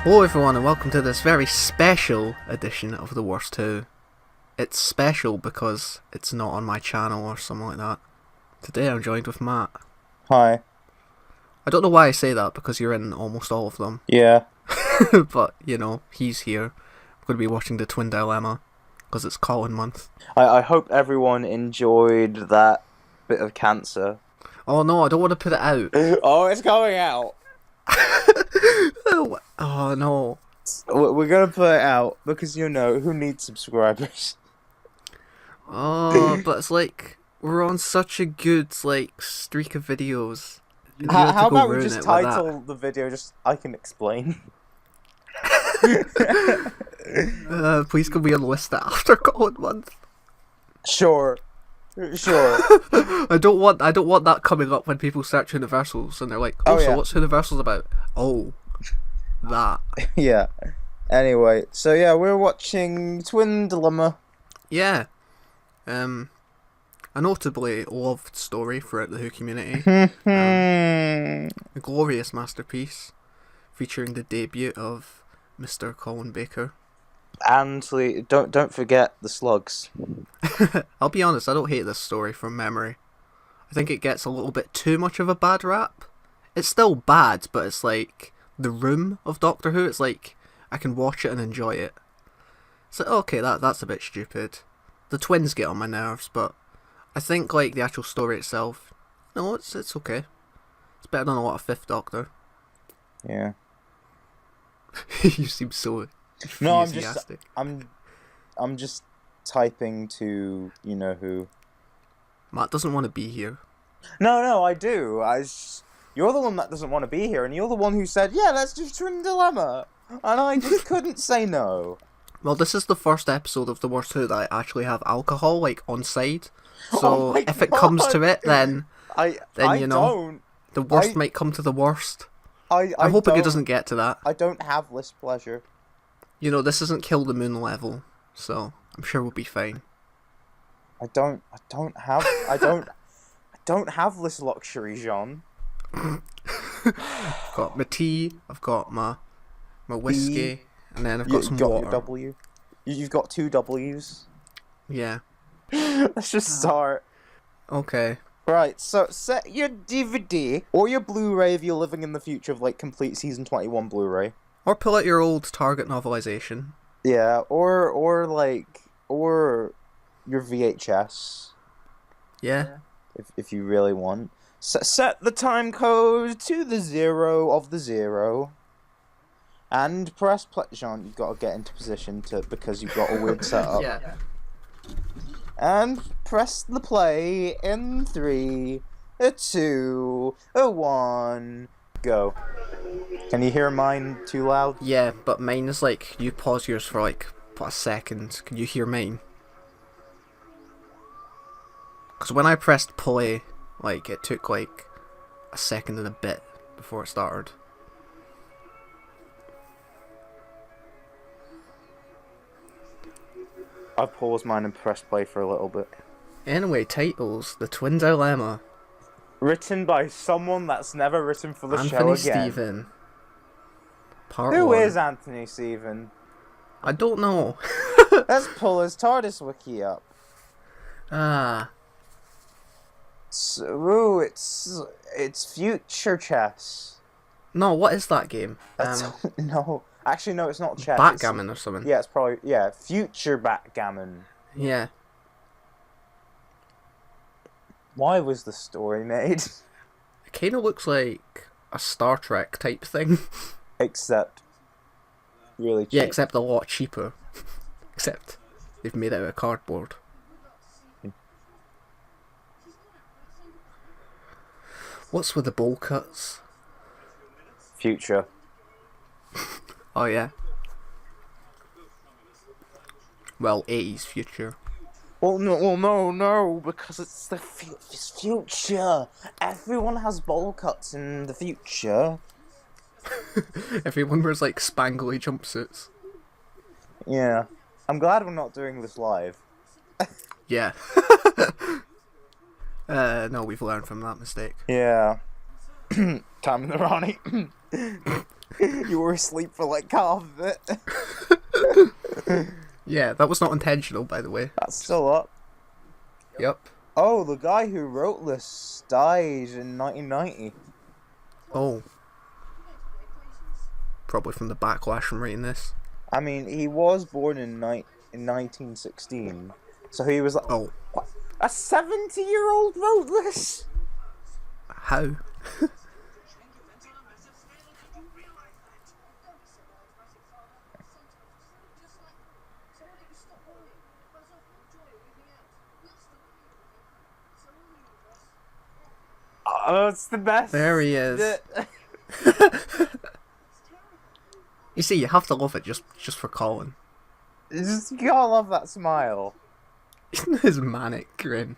Hello everyone and welcome to this very special edition of The Worst 2. It's special because it's not on my channel or something like that. Today I'm joined with Matt. Hi. I don't know why I say that because you're in almost all of them. Yeah. But, you know, he's here. We're going to be watching The Twin Dilemma because it's Colin month. I hope everyone enjoyed that bit of cancer. Oh no, I don't want to put it out. Oh, it's going out. Oh no. We're gonna put it out because, you know, who needs subscribers? Oh, but it's like, we're on such a good, like, streak of videos. How about we just title the video just I Can Explain? Please can we unlist it after Colin month? Sure. I don't want that coming up when people search Whoniversals and they're like, oh, so what's Whoniversals about? Oh, that. Yeah. Anyway, so yeah, we're watching Twin Dilemma. Yeah. A notably loved story throughout the Who community. A glorious masterpiece featuring the debut of Mr. Colin Baker. And don't forget the slugs. I'll be honest, I don't hate this story from memory. I think it gets a little bit too much of a bad rap. It's still bad, but it's like the Room of Doctor Who. It's like I can watch it and enjoy it. It's like, okay, that's a bit stupid. The twins get on my nerves, but I think like the actual story itself, no, it's okay. It's better than a lot of Fifth Doctor. Yeah. You seem so enthusiastic. No, I'm just typing to you know who. Matt doesn't want to be here. No, I do. You're the one that doesn't want to be here, and you're the one who said, yeah, let's do Twin Dilemma. And I just couldn't say no. Well, this is the first episode of The Worst 2 that I actually have alcohol, like, on side. So, if it comes to it, then you know, the worst might come to the worst. I'm hoping it doesn't get to that. I don't have this pleasure. You know, this isn't Kill the Moon level, so I'm sure we'll be fine. I don't have this luxury, Jean. I've got my tea, I've got my whiskey, and then I've got some water. Your W. You've got 2 W's. Yeah. Let's just start. Okay. Right, so set your DVD or your Blu-ray if you're living in the future of like complete season 21 Blu-ray. Or pull out your old Target novelization. Yeah, or your VHS. Yeah. If you really want. Set the time code to the 0 of the 0. And press play. Jean, you've got to get into position because you've got a weird setup. Yeah. And press the play in 3, 2, 1, go. Can you hear mine too loud? Yeah, but mine is like, you pause yours for like a second. Can you hear mine? Because when I pressed play, like, it took like a second and a bit before it started. I paused mine and pressed play for a little bit. Anyway, titles: The Twin Dilemma. Written by someone that's never written for the show again. Anthony Stephen. Part Who 1. is Anthony Stephen? I don't know. Let's pull his TARDIS wiki up. Ah. So, it's Future Chess. No, what is that game? No. Actually, no, it's not chess. Backgammon or something. Yeah, it's probably... Yeah, Future Backgammon. Yeah. Why was the story made? It kind of looks like a Star Trek type thing. Except... really cheap. Yeah, except a lot cheaper. Except they've made it out of cardboard. What's with the bowl cuts? Future. Oh yeah. Well, 80s future. Well, no, because it's it's future. Everyone has bowl cuts in the future. Everyone wears like spangly jumpsuits. Yeah. I'm glad we're not doing this live. Yeah. No, we've learned from that mistake. Yeah. Time in the Ronnie. You were asleep for like half of it. Yeah, that was not intentional, by the way. That's still up. Yep. Oh, the guy who wrote this died in 1990. Oh. Probably from the backlash from reading this. I mean, he was born in 1916, so he was like, Oh. what? A 70-year-old wrote this? How? Oh, it's the best. There he is. You see, you have to love it just for Colin. You gotta love that smile. His manic grin.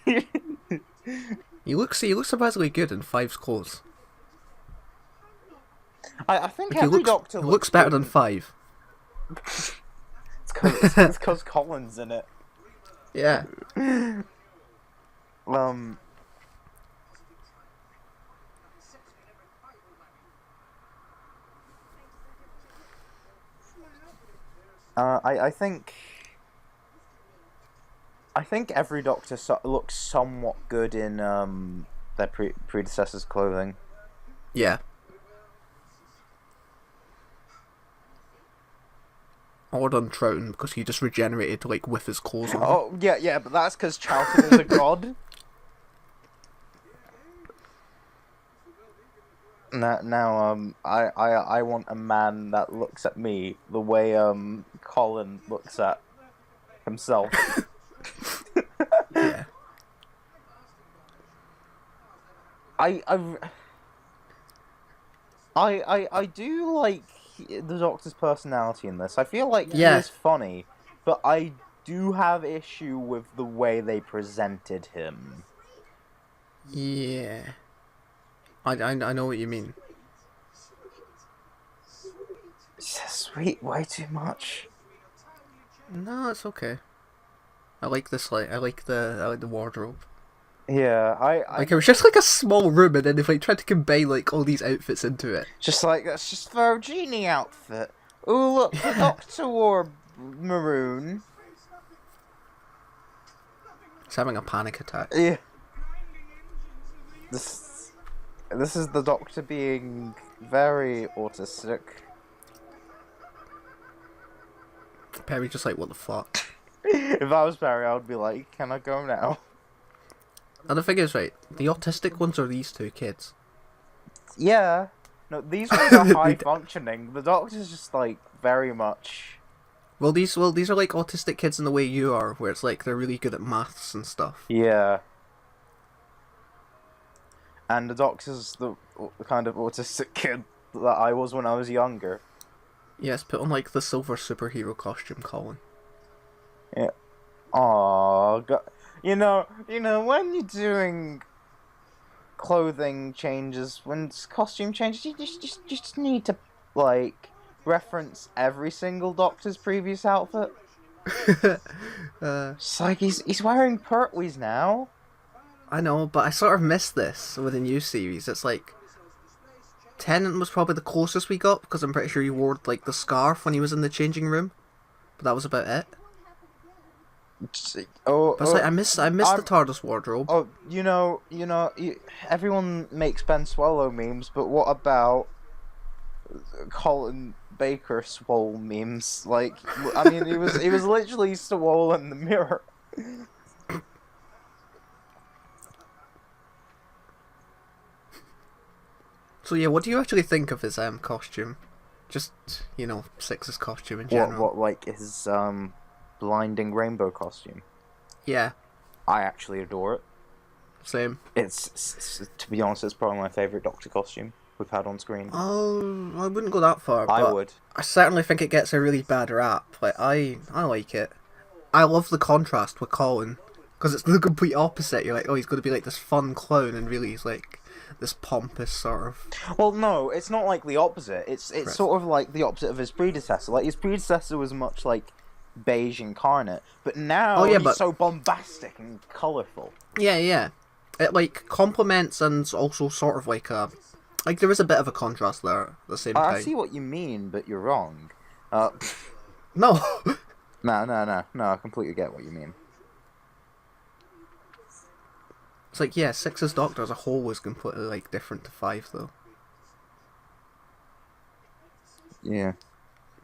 He looks surprisingly good in Five's clothes. I think Like, every Doctor looks better than Five. It's because Colin's in it. Yeah. I think every Doctor looks somewhat good in their predecessor's clothing. Yeah. Odd on Troughton because he just regenerated like with his clothes on. Oh yeah, but that's because Charlton is a god. Now, I want a man that looks at me the way Colin looks at himself. Yeah. I do like the Doctor's personality in this. I feel like he Yeah. is funny, but I do have issue with the way they presented him. Yeah. I know what you mean. It's just sweet way too much. No, it's okay. I like this. I like the wardrobe. Yeah, Like it was just like a small room, and then they like tried to combine like all these outfits into it. just like, let's just throw a genie outfit. Oh look, the Doctor wore maroon. He's having a panic attack. Yeah. This is the Doctor being very autistic. Perry just like, what the fuck? If I was Barry, I would be like, can I go now? And the thing is, right, the autistic ones are these two kids. Yeah. No, these ones are high functioning. The Doctor's just like very much. Well, these are like autistic kids in the way you are, where it's like they're really good at maths and stuff. Yeah. And the Doctor's the kind of autistic kid that I was when I was younger. Yes, put on like the silver superhero costume, Colin. Yeah. Aww, you know, when you're doing clothing changes, when costume changes, you just need to like reference every single Doctor's previous outfit. It's like he's wearing Pertwees now. I know, but I sort of missed this with the new series. It's like Tennant was probably the closest we got because I'm pretty sure he wore like the scarf when he was in the changing room, but that was about it. But it's like I miss the TARDIS wardrobe. Oh, everyone makes Ben Swallow memes, but what about Colin Baker swole memes? Like, I mean, he was literally swole in the mirror. So yeah, what do you actually think of his costume? Just Six's costume in general. What like his blinding rainbow costume? Yeah. I actually adore it. Same. It's to be honest, it's probably my favourite Doctor costume we've had on screen. Oh, I wouldn't go that far. I but would. I certainly think it gets a really bad rap. Like I like it. I love the contrast with Colin because it's the complete opposite. You're like, oh, he's going to be like this fun clown, and really he's like this pompous sort of. Well, no, it's not like the opposite. It's sort of like the opposite of his predecessor. Like his predecessor was much like beige incarnate, but now he's so bombastic and colourful. Yeah. It like complements and also sort of like Like, there is a bit of a contrast there at the same I time. see what you mean, but you're wrong. No! No, I completely get what you mean. It's like, yeah, 6's Doctor as a whole was completely, like, different to 5, though. Yeah.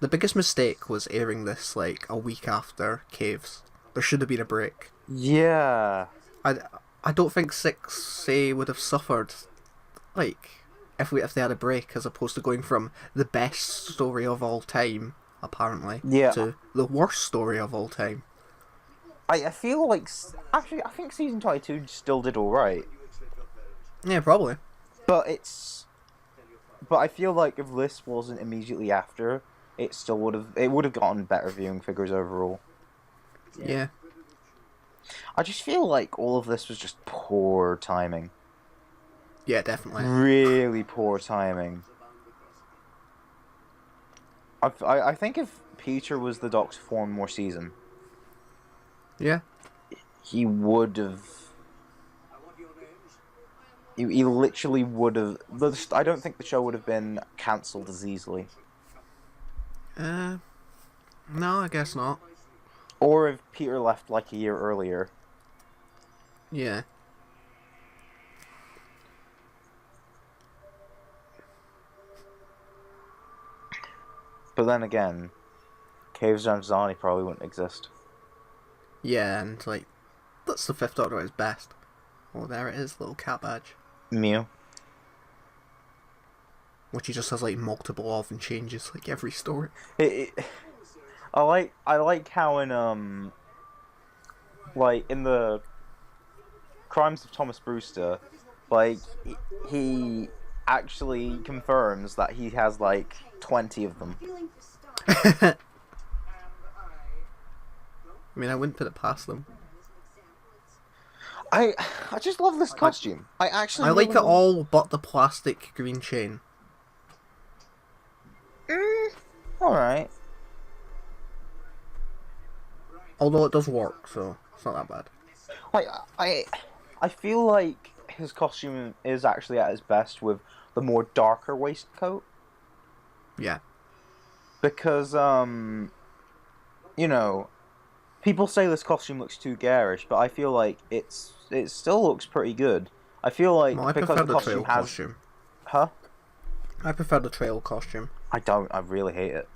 The biggest mistake was airing this, like, a week after Caves. There should have been a break. Yeah. I don't think 6, say, would have suffered, like, if they had a break, as opposed to going from the best story of all time, apparently, to the worst story of all time. I feel like... Actually, I think Season 22 still did alright. Yeah, probably. But I feel like if this wasn't immediately after, it still would have... It would have gotten better viewing figures overall. Yeah. I just feel like all of this was just poor timing. Yeah, definitely. Really poor timing. I think if Peter was the Doctor for one more season... Yeah. He would have... He literally would have... I don't think the show would have been cancelled as easily. No, I guess not. Or if Peter left like a year earlier. Yeah. But then again, Caves and Zani probably wouldn't exist. Yeah, and, like, that's the 5th Doctor at his best. Oh, there it is, little cat badge. Mew. Which he just has, like, multiple of and changes, like, every story. I like how in like in the Crimes of Thomas Brewster, like he actually confirms that he has like 20 of them. I mean, I wouldn't put it past them. I just love this costume. I like it all but the plastic green chain. Alright. Although it does work, so it's not that bad. I feel like his costume is actually at its best with the more darker waistcoat. Yeah. Because, you know, people say this costume looks too garish, but I feel like it still looks pretty good. I feel like I because prefer the costume has... costume. Huh? I prefer the trail costume. I don't. I really hate it.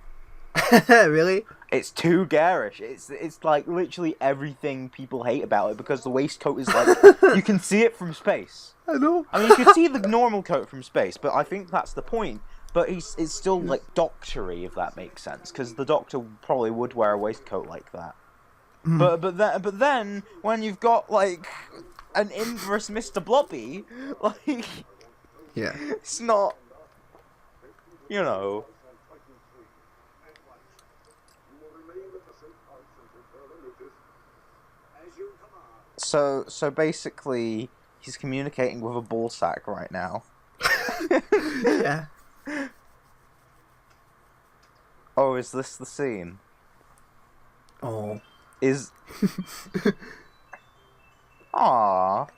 Really? It's too garish. It's like literally everything people hate about it because the waistcoat is like you can see it from space. I know. I mean, you can see the normal coat from space, but I think that's the point. But it's still like doctory, if that makes sense, because the Doctor probably would wear a waistcoat like that. But then when you've got like an inverse Mr. Blobby, like yeah, it's not, you know. So basically, he's communicating with a ball sack right now. yeah. Oh, is this the scene? Oh. Is... Aww.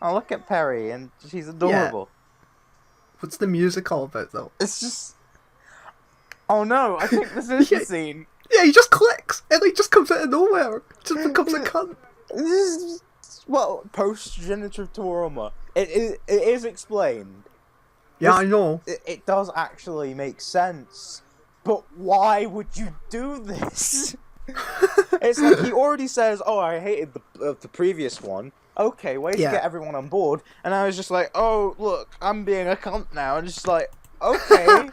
Oh, look at Perry, and she's adorable. Yeah. What's the music all about, though? It's just... Oh no, I think this is the scene. Yeah, he just clicks, and he just comes out of nowhere. Just becomes a cunt. Well, post-genitive trauma. It is explained. Yeah, I know. It does actually make sense. But why would you do this? It's like he already says, oh, I hated the previous one. Okay, way to get everyone on board. And I was just like, oh, look, I'm being a cunt now. And just like, okay.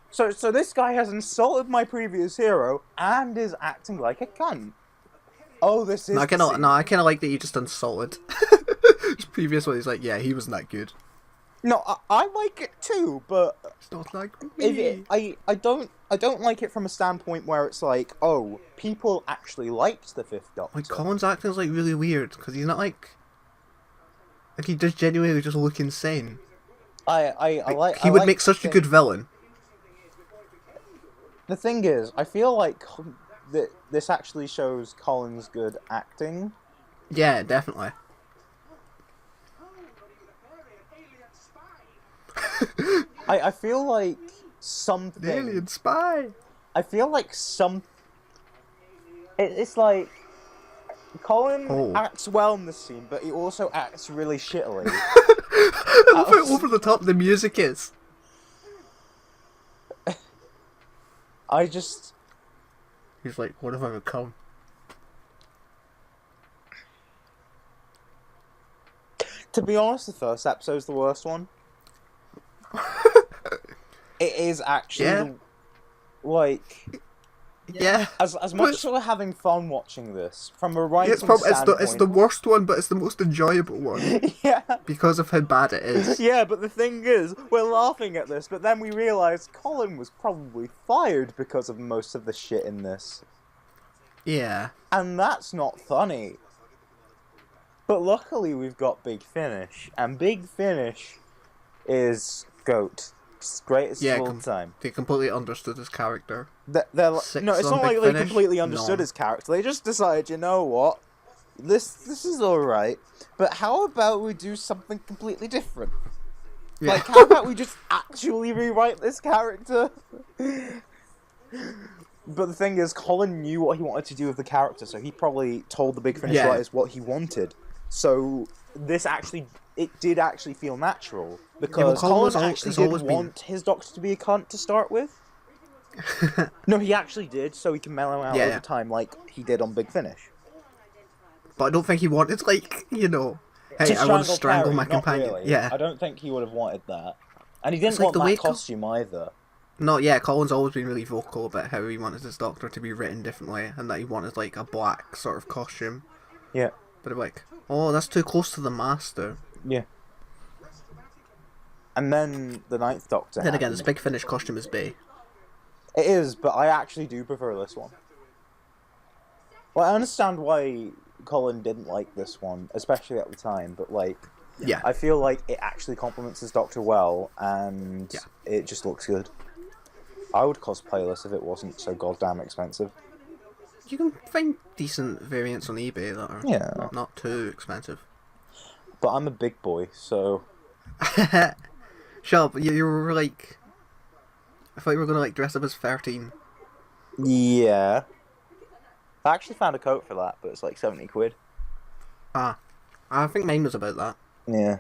So this guy has insulted my previous hero and is acting like a cunt. Oh, this is... I kind of like that you just insulted. His previous one, he's like, yeah, he wasn't that good. No, I like it too, but... It's not like me. I don't like it from a standpoint where it's like, oh, people actually liked the Fifth Doctor. Like, Colin's acting's like really weird, because he's not like he does genuinely just look insane. He would make such a good villain. The thing is, I feel like this actually shows Colin's good acting. Yeah, definitely. I feel like An something. alien spy. I feel like it's like Colin acts well in this scene, but he also acts really shittily. I love how over the top the music is. He's like, what have I become? To be honest, the first episode's the worst one. It is actually Yeah. As much as we're having fun watching this, from a writing standpoint... It's the worst one, but it's the most enjoyable one. Yeah. Because of how bad it is. Yeah, but the thing is, we're laughing at this, but then we realise Colin was probably fired because of most of the shit in this. Yeah. And that's not funny. But luckily we've got Big Finish, and Big Finish is GOAT. It's greatest of all time. They completely understood his character. No, it's not like they completely understood his character. They just decided, you know what? This is alright, but how about we do something completely different? Yeah. Like, how about we just actually rewrite this character? But the thing is, Colin knew what he wanted to do with the character, so he probably told the Big Finish writers what he wanted. So it did actually feel natural, because Colin actually did want his Doctor to be a cunt to start with. No, he actually did, so he can mellow out over time like he did on Big Finish. But I don't think he wanted, like, you know, hey, I want to strangle my companion. Really. Yeah. I don't think he would have wanted that. And he didn't want that costume either. No, yeah, Colin's always been really vocal about how he wanted his Doctor to be written differently, and that he wanted, like, a black sort of costume. Yeah. But I'm like, oh, that's too close to the Master. Yeah. And then the Ninth Doctor. Then again, this Big Finish costume is bae. It is, but I actually do prefer this one. Well, I understand why Colin didn't like this one, especially at the time, but, like, yeah, I feel like it actually complements his Doctor well, and it just looks good. I would cosplay this if it wasn't so goddamn expensive. You can find decent variants on eBay that are not too expensive. But I'm a big boy, so... Shut up, you were like... I thought you were going to like dress up as 13. Yeah. I actually found a coat for that, but it's like 70 quid. Ah. I think mine was about that. Yeah.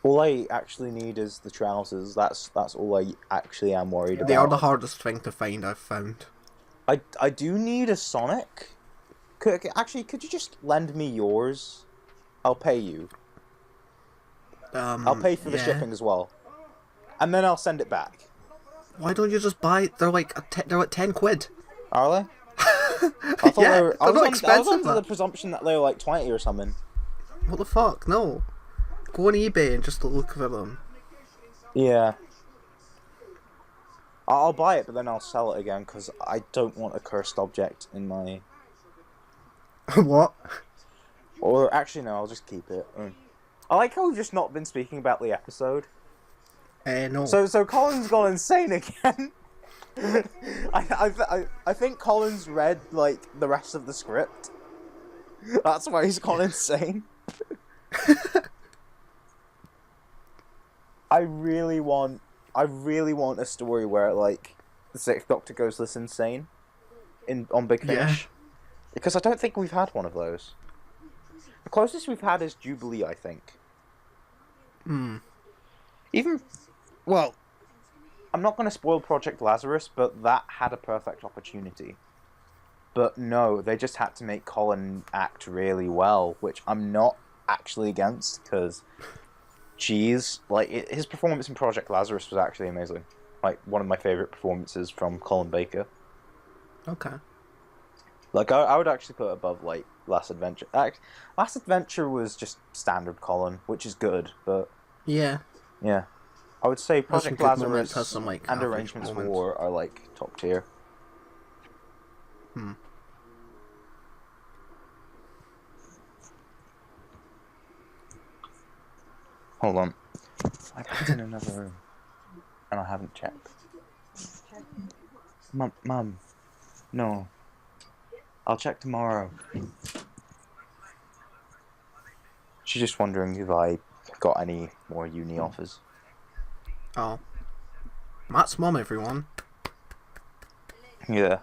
All I actually need is the trousers. That's all I actually am worried about. They are the hardest thing to find, I've found. I do need a Sonic. Could you just lend me yours? I'll pay you. I'll pay for the shipping as well. And then I'll send it back. Why don't you just buy... They're like 10 quid. Are they? I thought I was under the presumption that they were like 20 or something. What the fuck? No. Go on eBay and just look for them. Yeah. I'll buy it, but then I'll sell it again, because I don't want a cursed object in my... What? Or, actually, no, I'll just keep it. I like how we've just not been speaking about the episode. No. So Colin's gone insane again. I think Colin's read, like, the rest of the script. That's why he's gone insane. I really want a story where, like, the Sixth Doctor goes this insane on Big Finish. Yeah. Because I don't think we've had one of those. The closest we've had is Jubilee, I think. Well, I'm not going to spoil Project Lazarus, but that had a perfect opportunity. But no, they just had to make Colin act really well, which I'm not actually against, because, geez, like, his performance in Project Lazarus was actually amazing. Like, one of my favourite performances from Colin Baker. Okay. Like, I would actually put it above, like, Last Adventure. Last Adventure was just standard Colin, which is good, but... Yeah. Yeah. I would say Project Lazarus has some, like, and Arrangements for War are, like, top tier. Hold on. I put in another room. And I haven't checked. Mum. No. I'll check tomorrow. She's just wondering if I got any more uni offers. Oh. Matt's mom, everyone. Yeah.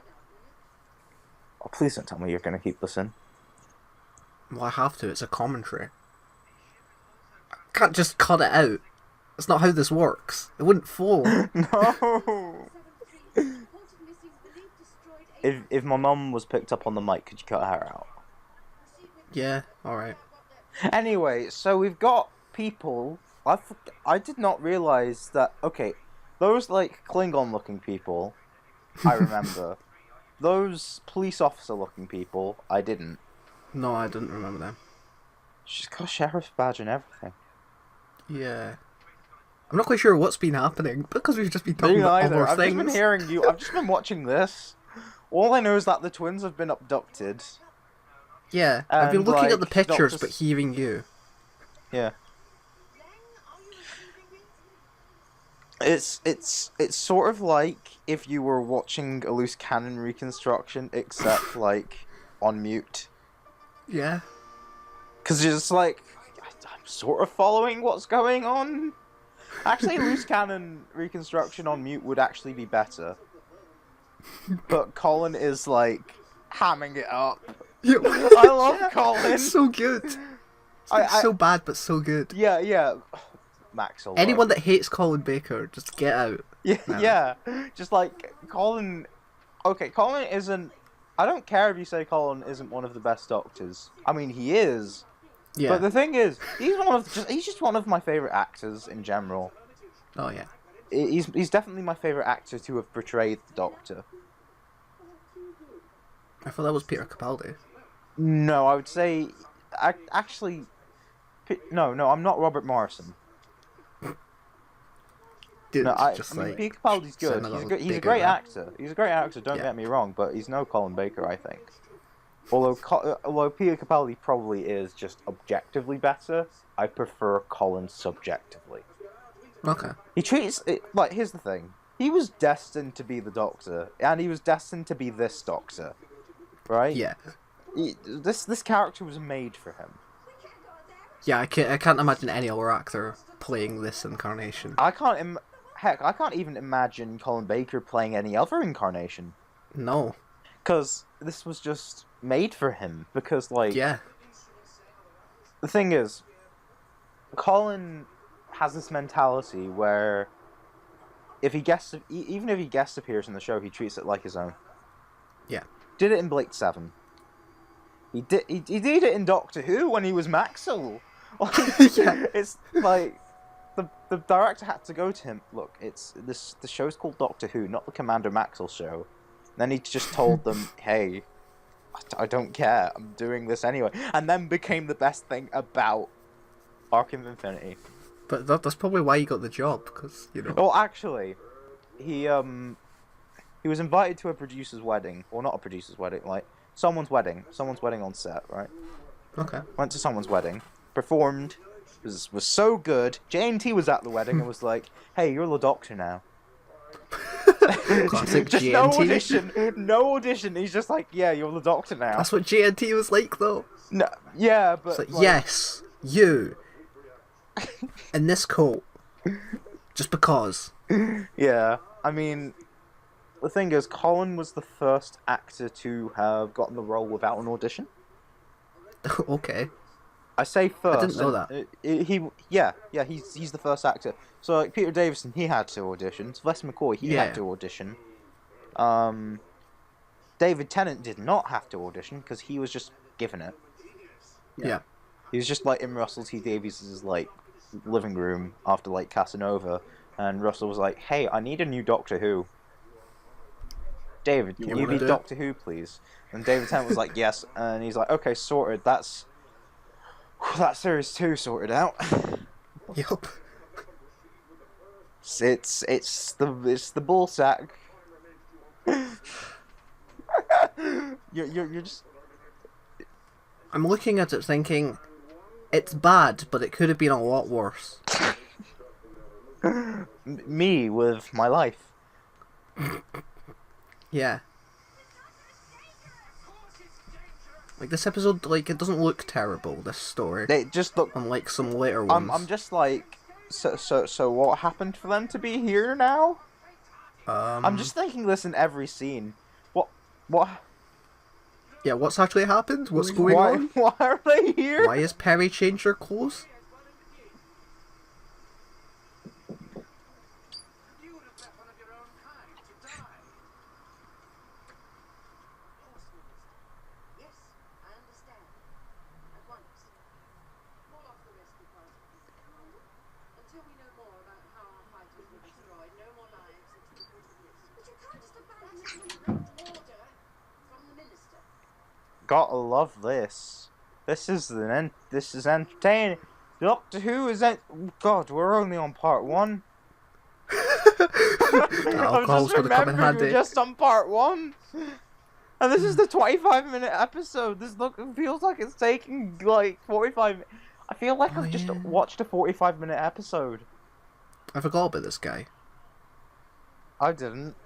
Oh, please don't tell me you're going to keep this in. Well, I have to. It's a commentary. I can't just cut it out. That's not how this works. It wouldn't flow. No! If my mum was picked up on the mic, could you cut her out? Yeah, alright. Anyway, so we've got people... I did not realise that... Okay, those, like, Klingon-looking people, I remember. Those police officer-looking people, I didn't. No, I didn't remember them. She's got a sheriff's badge and everything. Yeah. I'm not quite sure what's been happening, because we've just been talking Me about neither. other I've things. just been hearing you... I've just been watching this. All I know is that the twins have been abducted. Yeah, I've been And, looking like, at the pictures, Dr. but hearing you. Yeah. It's sort of like if you were watching a loose cannon reconstruction, except like on mute. Yeah. Because you're just like, I'm sort of following what's going on. Actually, loose cannon reconstruction on mute would actually be better. But Colin is like hamming it up. I love Colin. It's so good. It's so bad, but so good. Yeah. Max. Anyone that hates Colin Baker, just get out. Yeah, No. yeah. Just like Colin. Okay, Colin isn't. I don't care if you say Colin isn't one of the best doctors. I mean, he is. Yeah. But the thing is, he's just one of my favorite actors in general. Oh yeah. He's definitely my favorite actor to have portrayed the Doctor. I thought that was Peter Capaldi. No, I would say, actually, no, I'm not Robert Morrison. Dude, No, I just mean, like, Peter Capaldi's good. He's a great actor. He's a great actor. Don't get me wrong, but he's no Colin Baker, I think. Although Peter Capaldi probably is just objectively better, I prefer Colin subjectively. Okay. He treats it like, here's the thing. He was destined to be the Doctor, and he was destined to be this Doctor, right? Yeah. This character was made for him. Yeah, I can't imagine any other actor playing this incarnation. I can't even imagine Colin Baker playing any other incarnation. No. Because this was just made for him. Because, like... Yeah. The thing is, Colin has this mentality where if he even if he guest appears in the show, he treats it like his own. Yeah. Did it in Blake 7. He did it in Doctor Who when he was Maxwell. Yeah. It's like the director had to go to him. Look, the show's called Doctor Who, not the Commander Maxwell show. And then he just told them, "Hey, I don't care. I'm doing this anyway." And then became the best thing about Arc of Infinity. But that's probably why he got the job, because, you know. Well, actually, he was invited to a producer's wedding, or not a producer's wedding, like someone's wedding on set, right? Okay. Went to someone's wedding, performed, was so good. J&T was at the wedding and was like, "Hey, you're the Doctor now." Classic Just GNT. no audition. He's just like, "Yeah, you're the Doctor now." That's what GNT was like, though. No, yeah, but It's like, yes, you, in this coat, just because. Yeah, I mean, the thing is, Colin was the first actor to have gotten the role without an audition. Okay. I say first. I didn't know that. He's the first actor. So like Peter Davison, he had to audition. Sylvester McCoy, he had to audition. David Tennant did not have to audition because he was just given it. Yeah. He was just like in Russell T Davies' like living room after like Casanova, and Russell was like, "Hey, I need a new Doctor Who. David, can you be Doctor Who, please?" And David Tennant was like, "Yes," and he's like, "Okay, sorted. That's series 2 sorted out." Yup. It's the ball sack. you're just. I'm looking at it thinking, it's bad, but it could have been a lot worse. Me with my life. Yeah. Like, this episode, like, it doesn't look terrible, this story. They just look. Unlike some later ones. I'm just like, So what happened for them to be here now? I'm just thinking this in every scene. What? Yeah, what's actually happened? What's going on? Why are they here? Why has Perry changed her clothes? Gotta love this. This is entertaining. Doctor Who is God, we're only on part 1. I'm just remembering we're just on part 1. And this is the 25-minute episode. It feels like it's taking like 45. I feel like I've just watched a 45-minute episode. I forgot about this guy. I didn't.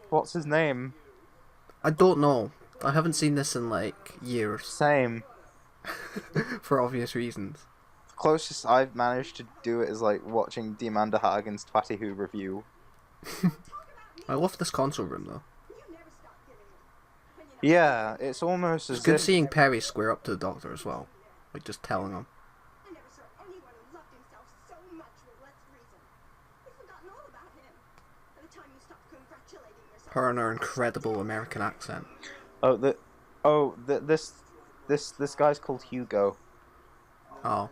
What's his name? I don't know. I haven't seen this in like years. Same. For obvious reasons. The closest I've managed to do it is like watching the Amanda Harrigan's Twatty Who review. I love this console room though. Yeah, it's almost as it's good seeing Perry square up to the Doctor as well. Like just telling him. Her and her incredible American accent. This guy's called Hugo. Oh.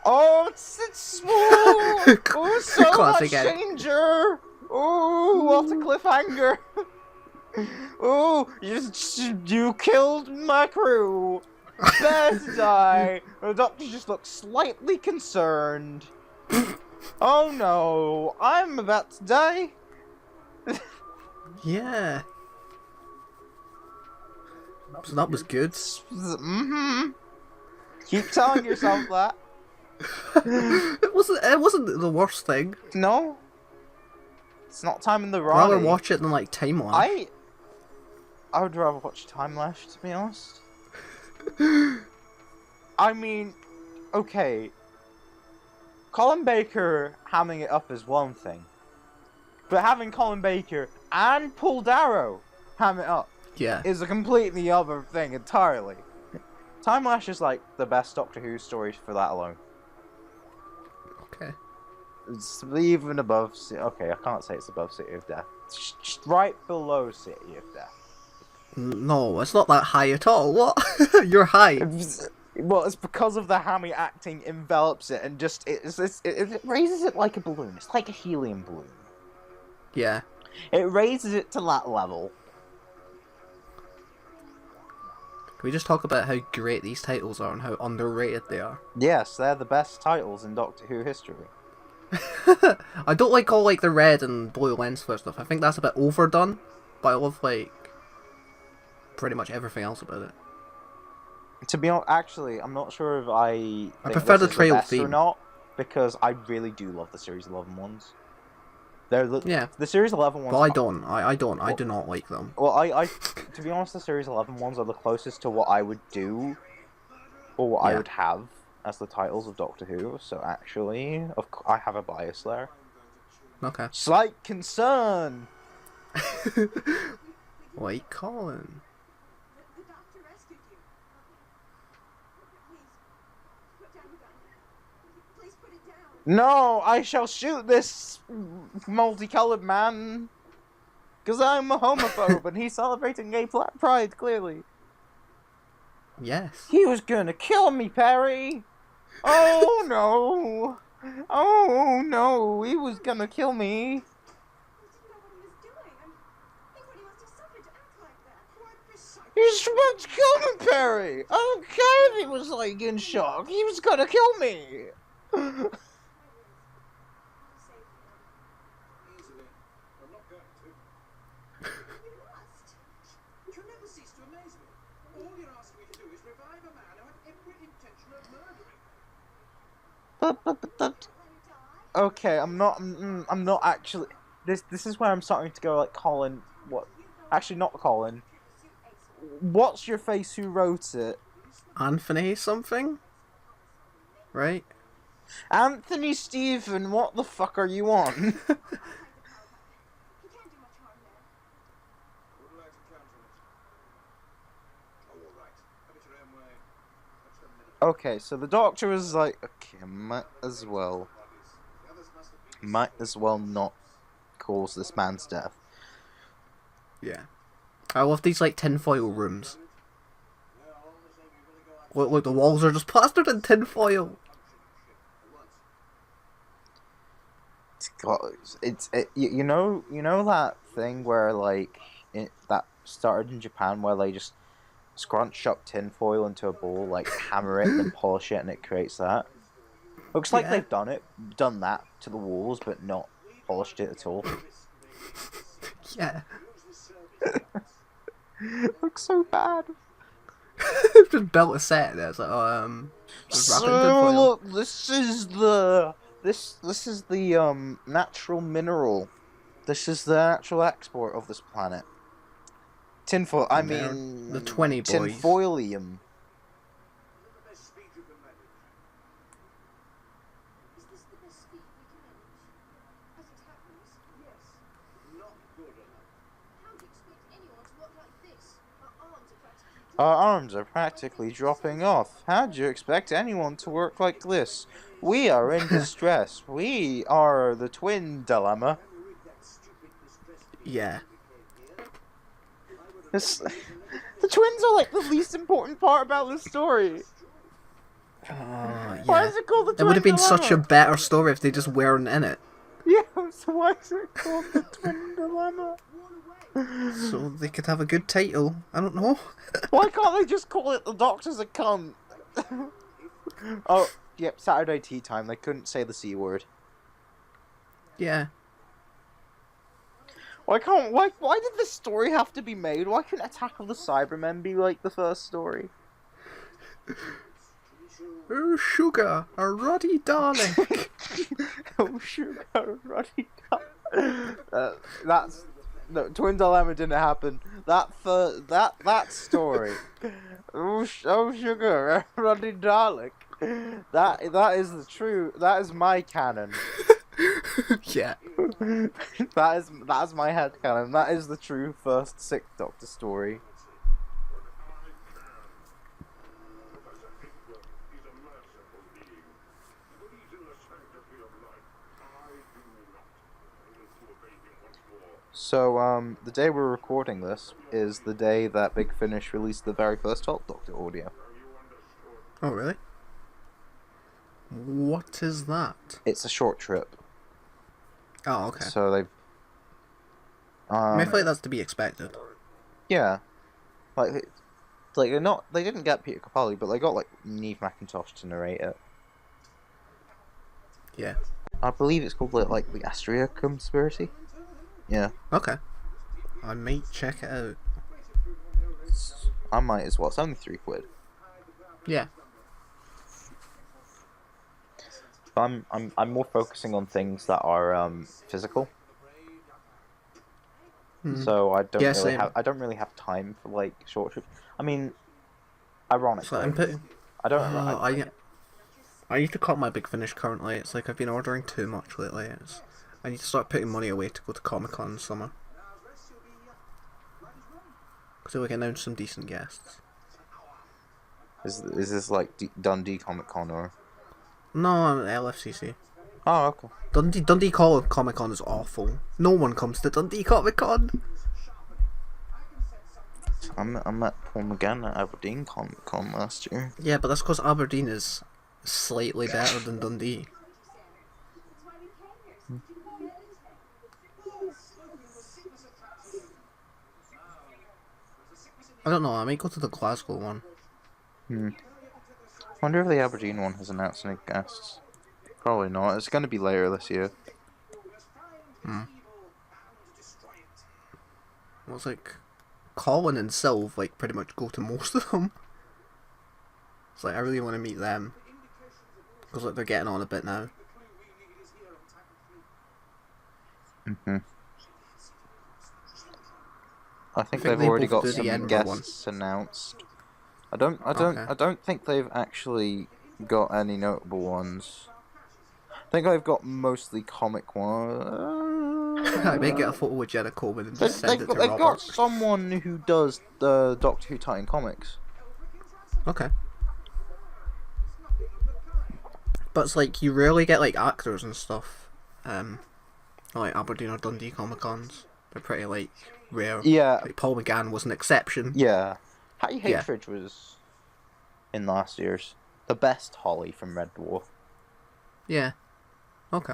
Oh, it's oh, so Classic much danger. Oh, what a cliffhanger. Oh, you killed my crew. Better to die. The Doctor just looks slightly concerned. Oh no, I'm about to die. Yeah. So that was good. Mm-hmm. Keep telling yourself that. It wasn't the worst thing. No. It's not time in the I'd Ronnie. rather watch it than like Time Lash. I would rather watch Time Lash, to be honest. I mean, okay. Colin Baker hamming it up is one thing. But having Colin Baker and Paul Darrow ham it up is a completely other thing entirely. Time Lash is like the best Doctor Who story for that alone. Okay. It's even above... Okay, I can't say it's above City of Death. It's just right below City of Death. No, it's not that high at all. What? You're high. Well, it's because of the hammy acting envelops it and just... It raises it like a balloon. It's like a helium balloon. Yeah. It raises it to that level. Can we just talk about how great these titles are and how underrated they are? Yes, they're the best titles in Doctor Who history. I don't like all like the red and blue lens flare stuff. I think that's a bit overdone, but I love like pretty much everything else about it. To be honest, actually, I'm not sure if I prefer the trail best theme or not, because I really do love the Series 11 ones. The Series 11 ones. But I don't. I do not like them. Well, I to be honest, the Series 11 ones are the closest to what I would do, or what I would have as the titles of Doctor Who. So actually, I have a bias there. Okay. Slight concern. Wait, Colin. No, I shall shoot this multicolored man. Because I'm a homophobe and he's celebrating gay pride, clearly. Yes. He was gonna kill me, Perry. Oh no. Oh no, he was gonna kill me. He's about to kill me, Perry. I don't care if he was like in shock. He was gonna kill me. Okay, I'm not actually. This is where I'm starting to go like Colin. What? Actually, not Colin. What's your face? Who wrote it? Anthony something? Right? Anthony Stephen, what the fuck are you on? Okay, so the doctor was like, okay, might as well not cause this man's death. Yeah. I love these, like, tinfoil rooms. Look, the walls are just plastered in tinfoil. You know that thing where, like, that started in Japan where they just scrunch up tinfoil into a ball, like, hammer it, then polish it, and it creates that? Looks like they've done that to the walls, but not polished it at all. Yeah. Looks so bad. Just built a set there. It's like, just wrap it in So tinfoil. look, this is the natural mineral. This is the natural export of this planet. Tinfoil. I mean, the 20 boys. Tinfoilium. Our arms are practically dropping off. How do you expect anyone to work like this? We are in distress. We are the twin dilemma. Yeah. The twins are like the least important part about this story. Yeah. Why is it called the twin dilemma? It would have been such a better story if they just weren't in it. Yeah, so why is it called the twin dilemma? So they could have a good title. I don't know. Why can't they just call it The Doctor's a Cunt? Oh, yep, Saturday tea time. They couldn't say the C word. Yeah. Why did this story have to be made? Why couldn't Attack of the Cybermen be like the first story? Oh, sugar, a ruddy darling. Oh, sugar, a ruddy darling. No, Twin Dilemma didn't happen. That story. Oh, sugar, a ruddy darling. That is my canon. Yeah. that is my head canon. That is the true first Sixth Doctor story. So, the day we're recording this is the day that Big Finish released the very first 12th Doctor audio. Oh, really? What is that? It's a short trip. Oh, okay. So they've... I feel like that's to be expected. Yeah. They didn't get Peter Capaldi, but they got, like, Neve McIntosh to narrate it. Yeah. I believe it's called, like the Astria Conspiracy. Yeah. Okay. I might check it out. I might as well. It's only £3. Yeah. I'm more focusing on things that are physical. So I don't really have time for like short trips. I mean, ironically, So I need to cut my Big Finish currently. It's like I've been ordering too much lately. I need to start putting money away to go to Comic-Con in summer. So we can announce some decent guests. Is this like Dundee Comic-Con or? No, I'm at LFCC. Oh, okay. Dundee Comic-Con is awful. No one comes to Dundee Comic-Con. I met Paul McGann at Aberdeen Comic-Con last year. Yeah, but that's because Aberdeen is slightly better than Dundee. I don't know, I might go to the Glasgow one. Wonder if the Aberdeen one has announced any guests. Probably not. It's going to be later this year. Well, it's like Colin and Sylve like pretty much go to most of them. It's like I really want to meet them because like they're getting on a bit now. I think they've already got do the some Edinburgh guests announced. I don't think they've actually got any notable ones. I think I've got mostly comic ones. I may get a photo with Jenna Coleman and just send it to They've Robert. got someone who does the Doctor Who tie-in comics. Okay. But it's like, you rarely get like actors and stuff. Like Aberdeen or Dundee Comic Cons. They're pretty like rare. Yeah. Like Paul McGann was an exception. Yeah. Hattie Yeah. Hatridge was in last year's. The best Holly from Red Dwarf. Yeah. Okay.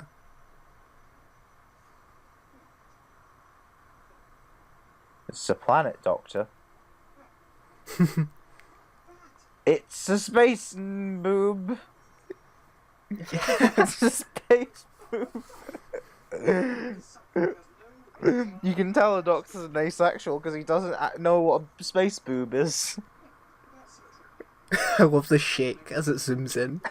It's a planet, Doctor. It's a space boob. It's a space boob. You can tell the Doctor's an asexual because he doesn't know what a space boob is. I love the shake as it zooms in.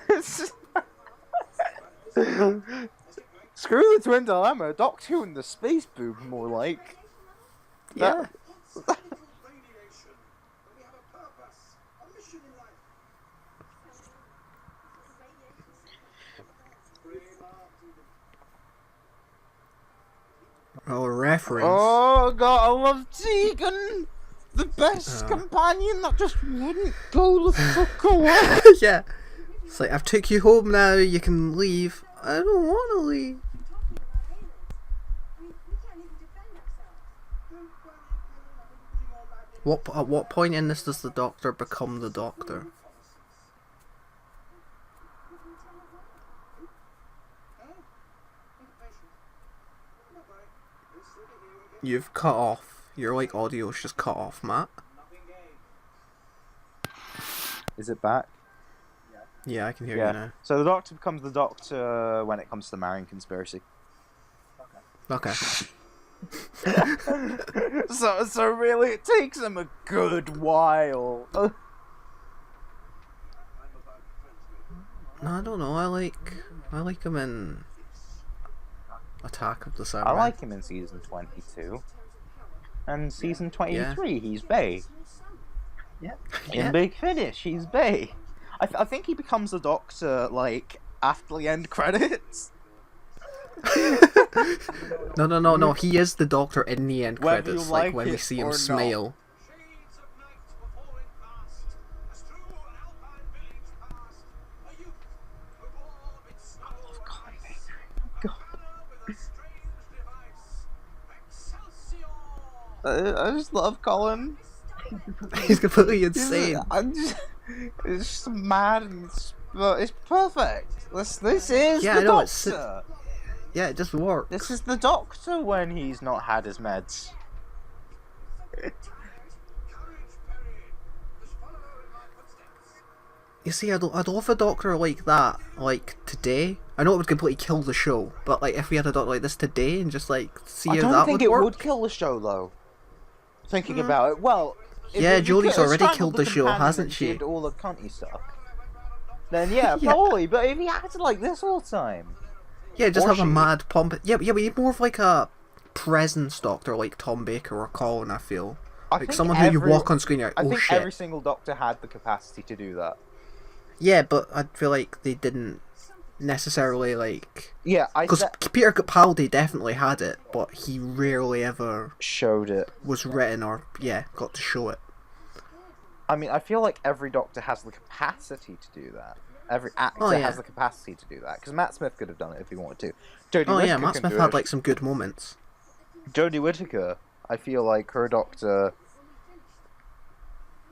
Screw the twin dilemma. Doctor Who and the space boob, more like. Yeah. Oh, reference. Oh god, I love Tegan! The best companion that just wouldn't go the fuck away! Yeah. It's like, I've took you home now, you can leave. I don't want to leave. At what point in this does the Doctor become the Doctor? You've cut off. Your like audio's just cut off, Matt. Is it back? Yeah, I can hear Yeah. you now. So the Doctor becomes the Doctor when it comes to the marrying conspiracy. Okay. So really, it takes him a good while. No, I don't know. I like him in Attack of the Samurai. I like him in season 22. And season 23, he's Bay. Yeah. In Big Finish, he's Bay. I think he becomes the Doctor, like, after the end credits. No. He is the Doctor in the end Whether credits, you like like when we it see him or not. smile. I just love Colin. He's completely insane. It's just mad and it's perfect. This is Yeah, the I know, it's- Doctor. Yeah, it just works. This is the Doctor when he's not had his meds. You see, I'd love a Doctor like that, like today. I know it would completely kill the show, but like if we had a Doctor like this today and just like see I how don't that think would it work. would kill the show though. Thinking about it, well, Yeah, if you Jodie's could have already strangled killed the show, companion hasn't and she? Did all the cunty stuff. Then yeah, Yeah. probably. But if he acted like this all the time, Yeah, just or have a she- mad pomp. Yeah, we need more of like a presence Doctor, like Tom Baker or Colin. I feel I like think someone who you every- walk on screen, you're like, I oh think shit. every single Doctor had the capacity to do that. Yeah, but I feel like they didn't necessarily like. Yeah, Because Peter Capaldi definitely had it, but he rarely ever showed it. was written or got to show it. I mean, I feel like every Doctor has the capacity to do that. Every actor yeah. has the capacity to do that. Because Matt Smith could have done it if he wanted to. Jodie Oh Whittaker yeah, Matt can Smith do had it. like some good moments. Jodie Whittaker, I feel like her Doctor.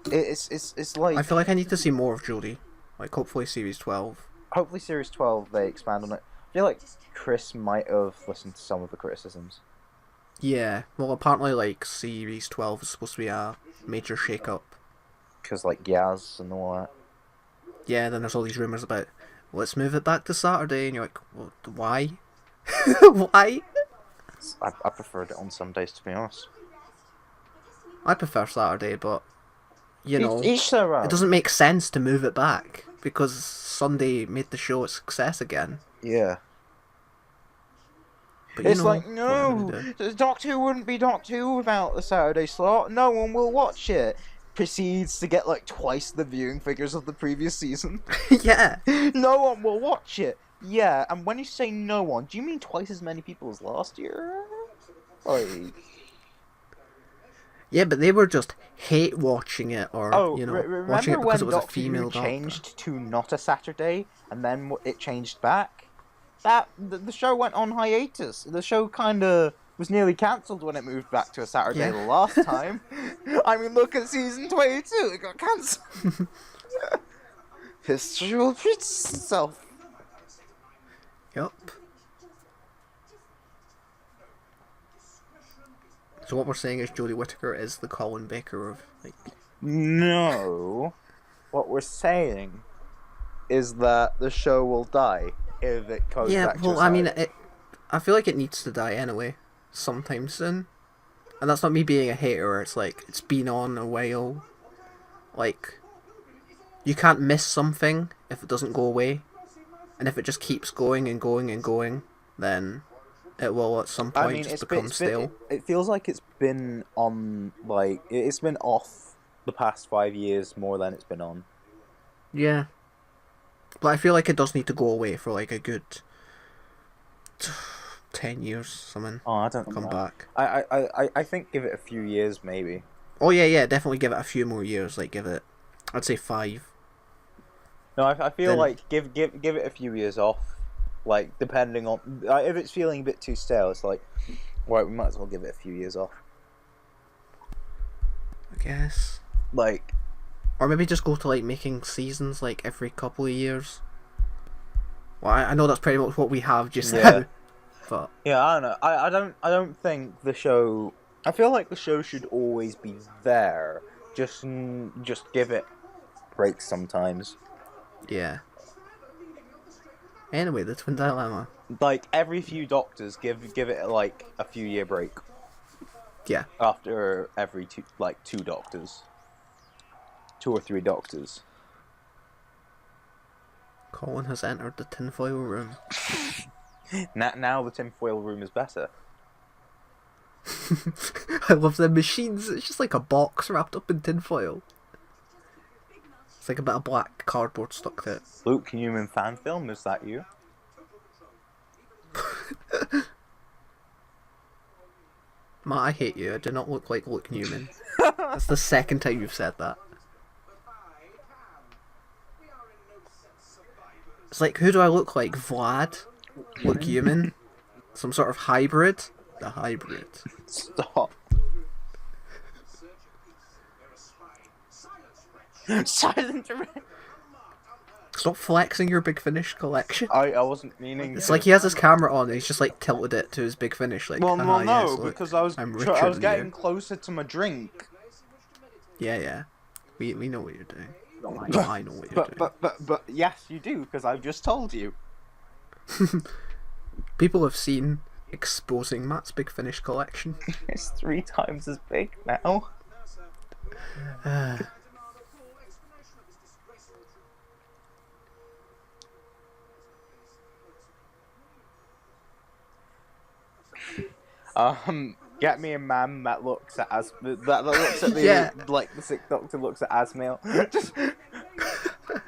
It's like. I feel like I need to see more of Jodie. Like hopefully series 12. Hopefully, series 12 they expand on it. I feel like Chris might have listened to some of the criticisms. Yeah, well apparently like series 12 is supposed to be a major shake-up. Because, like, Yaz and all that. Yeah, then there's all these rumours about, let's move it back to Saturday, and you're like, well, why? Why? I preferred it on Sundays, to be honest. I prefer Saturday, but, you know, Each their own. it doesn't make sense to move it back, because Sunday made the show a success again. Yeah. But, you It's know, like, what am I gonna no, do? Doctor Who wouldn't be Doctor Who without the Saturday slot. No one will watch it. Proceeds to get like twice the viewing figures of the previous season. Yeah, No one will watch it. Yeah, and when you say no one, do you mean twice as many people as last year? Like... Yeah, but they were just hate watching it, or, Oh, watching remember it because it when was a Doctor Who female doctor. changed to not a Saturday, and then it changed back? The show went on hiatus. The show kind of was nearly cancelled when it moved back to a Saturday the last time. I mean, look at season 22, it got cancelled. History will repeat itself. Yup. So what we're saying is Jodie Whittaker is the Colin Baker of, like... No. What we're saying is that the show will die if it goes back to a Saturday. I feel like it needs to die anyway, sometime soon. And that's not me being a hater, it's like, it's been on a while. Like, you can't miss something if it doesn't go away. And if it just keeps going and going and going, then it will at some point just become stale. It feels like it's been on, like, it's been off the past 5 years more than it's been on. Yeah. But I feel like it does need to go away for like a good 10 years, something. Oh, I don't come back. I think give it a few years, maybe. Oh yeah, definitely give it a few more years. Like give it, I'd say 5. No, I feel like give it a few years off. Like depending on if it's feeling a bit too stale, it's like, right, we might as well give it a few years off. I guess. Like, or maybe just go to like making seasons like every couple of years. Well, I know that's pretty much what we have just now. But yeah, I don't know. I don't think the show. I feel like the show should always be there. Just give it breaks sometimes. Yeah. Anyway, the Twin Dilemma. Like every few Doctors, give it like a few year break. Yeah. After every 2 Doctors. 2 or 3 Doctors. Colin has entered the tinfoil room. Now the tinfoil room is better. I love the machines. It's just like a box wrapped up in tinfoil. It's like a bit of black cardboard stuck to it. Luke Newman fan film, is that you? Matt, I hate you. I do not look like Luke Newman. That's the second time you've said that. It's like, who do I look like? Vlad? Luke Newman? Some sort of hybrid? The hybrid. Stop. Silent. Stop flexing your Big Finish collection. I wasn't meaning. It's like he has his camera on and he's just like tilted it to his Big Finish. Like, well, no, yes, look, because I was getting closer to my drink. Yeah. We know what you're doing. I know what you're doing. But yes, you do, because I've just told you. People have seen exposing Matt's Big Finish collection. It's 3 times as big now. Get me a man that looks at that looks at me like the sick doctor looks at Asmail. Just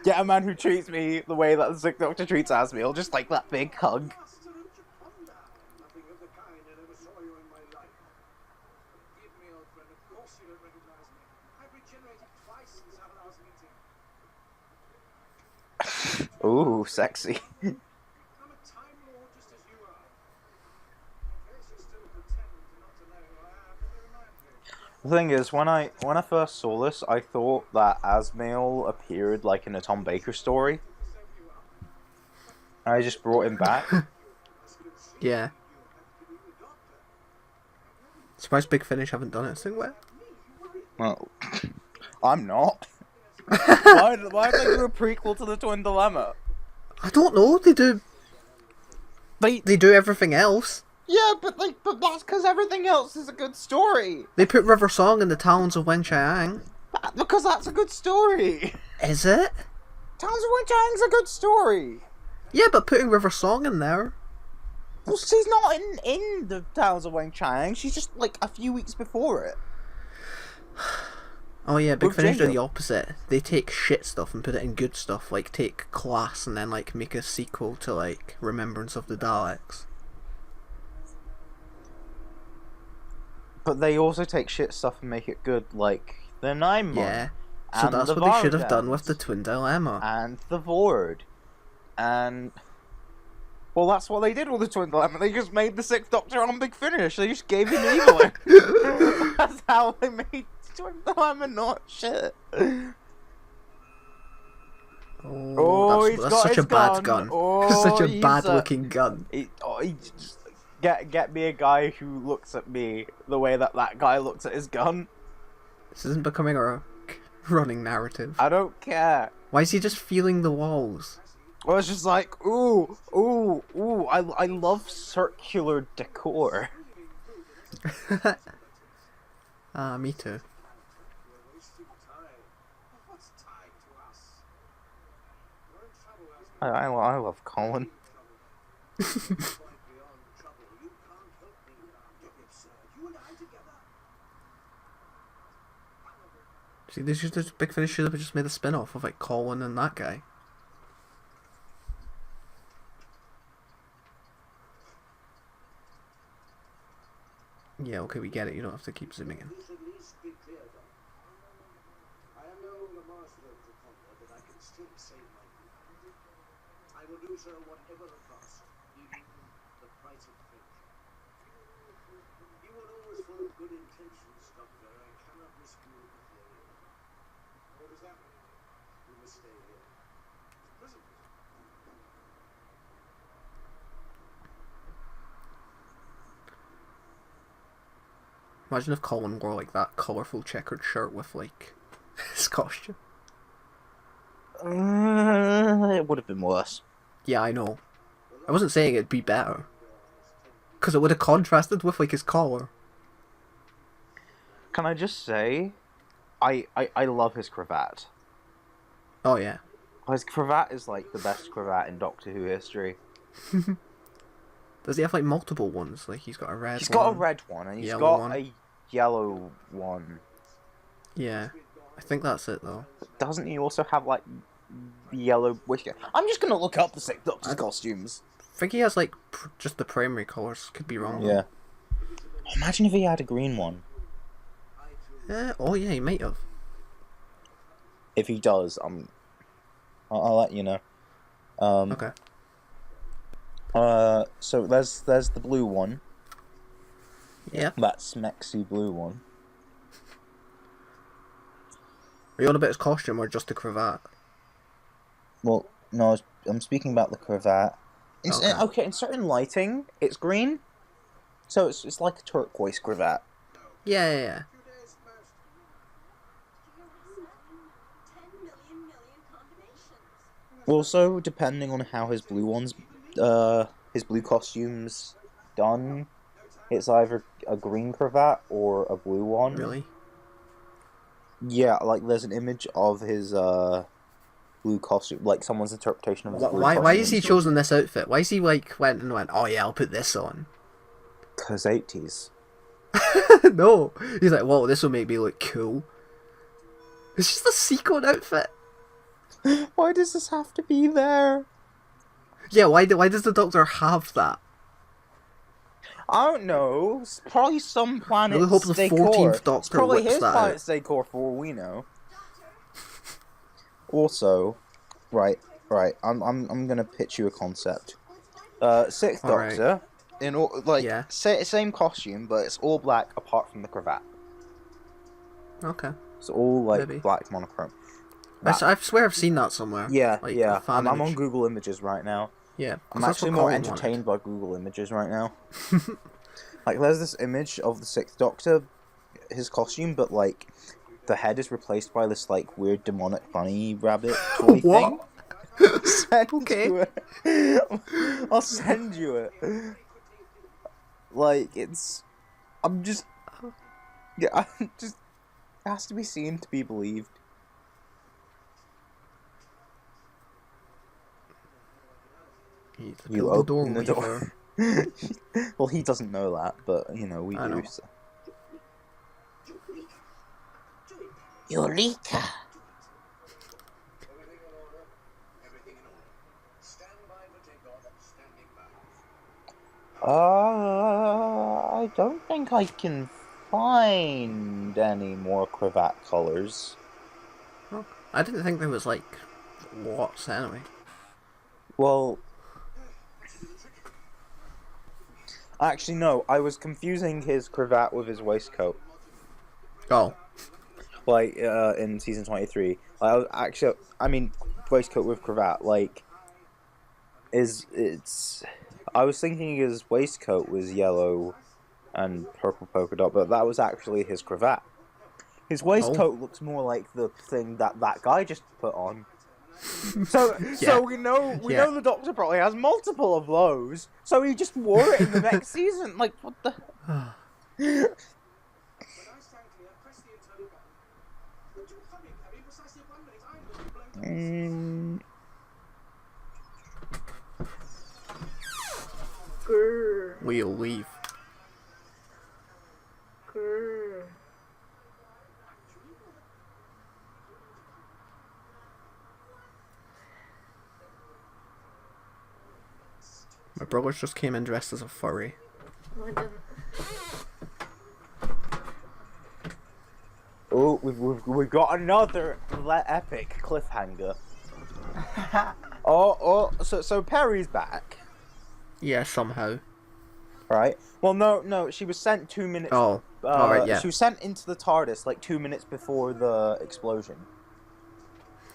get a man who treats me the way that the sick doctor treats Asmail, just like that big hug. Ooh, sexy. The thing is, when I first saw this, I thought that Asmail appeared like in a Tom Baker story. I just brought him back. Yeah. Surprised Big Finish haven't done it so well. Well, I'm not. Why did they do a prequel to the Twin Dilemma? I don't know. They do. They do everything else. Yeah, but that's because everything else is a good story. They put River Song in the Talons of Wen Chiang. Because that's a good story. Is it? Talons of Wen Chiang's a good story. Yeah, but putting River Song in there. Well, she's not in the Talons of Wen Chiang. She's just like a few weeks before it. Oh yeah, Big With Finish do the Jean-Luc. opposite. They take shit stuff and put it in good stuff, like take Class and then like make a sequel to like Remembrance of the Daleks. But they also take shit stuff and make it good, like the Nine Yeah. Mon, So and that's the what they should have done with the Vardens, Twin Dilemma. and the Vord, and well, that's what they did with the Twin Dilemma. They just made the Sixth Doctor on Big Finish. They just gave him evil. That's how they made Twin Dilemma not shit. Oh, he's that's got such his a bad gun. Oh, Such a he's bad looking gun. He just get me a guy who looks at me the way that guy looks at his gun. This isn't becoming a running narrative. I don't care. Why is he just feeling the walls? Well, it's just like, ooh. I love circular decor. Me too. I love Colin. See, this Big Finish should have just made a spin-off of like Colin and that guy. Yeah, okay, we get it. You don't have to keep zooming in. I will do so whatever the cost, even the price of friendship. You are always full of good intentions, Doctor. I cannot risk you with failure. What does that mean? You must stay here. Prison. Imagine if Colin wore like that colourful checkered shirt with like his costume. It would have been worse. Yeah, I know. I wasn't saying it'd be better. Because it would have contrasted with like his collar. Can I just say, I love his cravat. Oh yeah. His cravat is like the best cravat in Doctor Who history. Does he have like multiple ones? Like he's got a red one. He's got a red one and he's yellow got one. a yellow one. Yeah. I think that's it though. Doesn't he also have like yellow whiskey? I'm just gonna look up the Sixth Doctor's costumes. I think he has like just the primary colours. Could be wrong. Yeah. Imagine if he had a green one. Oh yeah, he might have. If he does, I'll let you know. Okay. So there's the blue one. Yeah. That smexy blue one. Are you on about his costume or just the cravat? Well, no, I'm speaking about the cravat. Okay. In certain lighting, it's green. So it's like a turquoise cravat. Yeah. Also, depending on how his blue costume's done, it's either a green cravat or a blue one. Really? Yeah, like there's an image of his blue costume, like someone's interpretation of his blue costume. Why has he chosen this outfit? Why is he like went, oh yeah, I'll put this on? 'Cause 80s. No, he's like, whoa, this will make me look cool. It's just a sequin outfit. Why does this have to be there? Yeah, why does the Doctor have that? I don't know. It's probably some planet's really hope the decor. 14th Doctor It's probably whips his that planet's decor for all we know. Also, right. I'm gonna pitch you a concept. Sixth Alright. Doctor, in all Yeah. same costume, but it's all black apart from the cravat. Okay. It's all like Maybe. black monochrome. I swear I've seen that somewhere. Yeah, Like, yeah. a fan I'm on image. Google Images right now. Yeah. 'cause I'm that's actually what more Colin entertained by Google Images right now. Like, there's this image of the Sixth Doctor, his costume, but like the head is replaced by this like weird demonic bunny rabbit toy thing. Okay. I'll send you it. Like it has to be seen to be believed. You open the door. Well, he doesn't know that, but you know we I do. know. So. Eureka! Everything in order. Everything in order. Stand by for takeoff. Standing by. I don't think I can find any more cravat colors. Oh, I didn't think there was like lots anyway. Well, actually no, I was confusing his cravat with his waistcoat. Oh, Like, in season 23. I mean, waistcoat with cravat, like, I was thinking his waistcoat was yellow and purple polka dot, but that was actually his cravat. His waistcoat looks more like the thing that guy just put on. So we know the Doctor probably has multiple of those. So he just wore it in the next season. Like, what the? When I stand clear, press the internal button. Would you hurry, Perry? Precisely 1 minute. I'm going to be blown to Grrr. we'll leave. Grrr. My brothers just came in dressed as a furry. No, I didn't. Oh, we've got another epic cliffhanger. So Perry's back, Yeah, somehow. right? Well, no, she was sent 2 minutes. Oh, alright, yeah. She was sent into the TARDIS like 2 minutes before the explosion.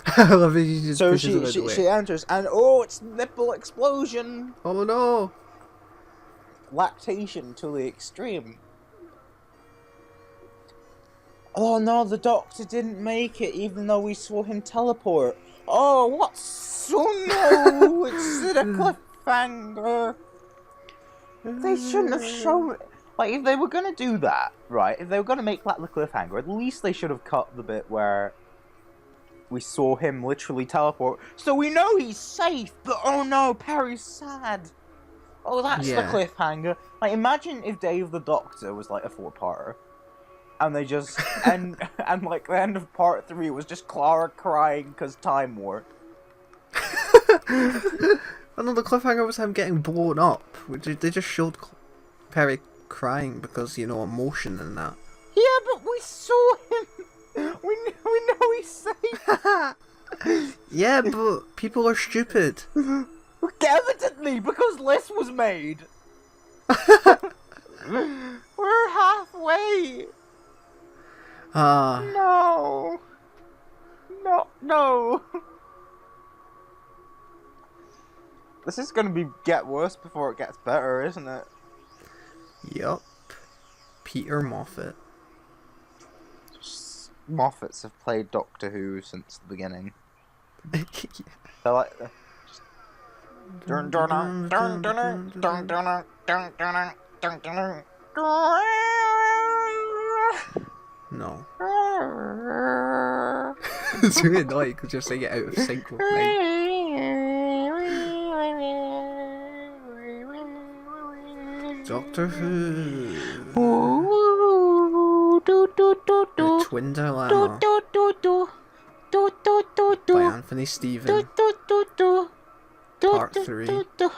I love it. You just So pushes it out the way. she enters and it's nipple explosion, Oh no! lactation to the extreme. Oh no, the Doctor didn't make it, even though we saw him teleport. Oh, what? So no, it's a cliffhanger. They shouldn't have shown. Like, if they were gonna do that, right? If they were gonna make that the cliffhanger, at least they should have cut the bit where we saw him literally teleport, so we know he's safe. But oh no, Perry's sad. Oh, that's Yeah. the cliffhanger. Like, imagine if Dave the Doctor was like a 4-parter, and they just and like the end of part 3 was just Clara crying because Time War. Oh no, the cliffhanger was him getting blown up. They just showed Perry crying because, you know, emotion and that. Yeah, but we saw him. We know he's safe. Yeah, but people are stupid. Evidently, because less was made. We're halfway. No. This is gonna get worse before it gets better, isn't it? Yup. Peter Moffat. Moffats have played Doctor Who since the beginning. They're like. No. It's really annoying because you're saying it out of sync with me. Doctor Who. The Twin Dilemma by Anthony Stephen. Part 3. There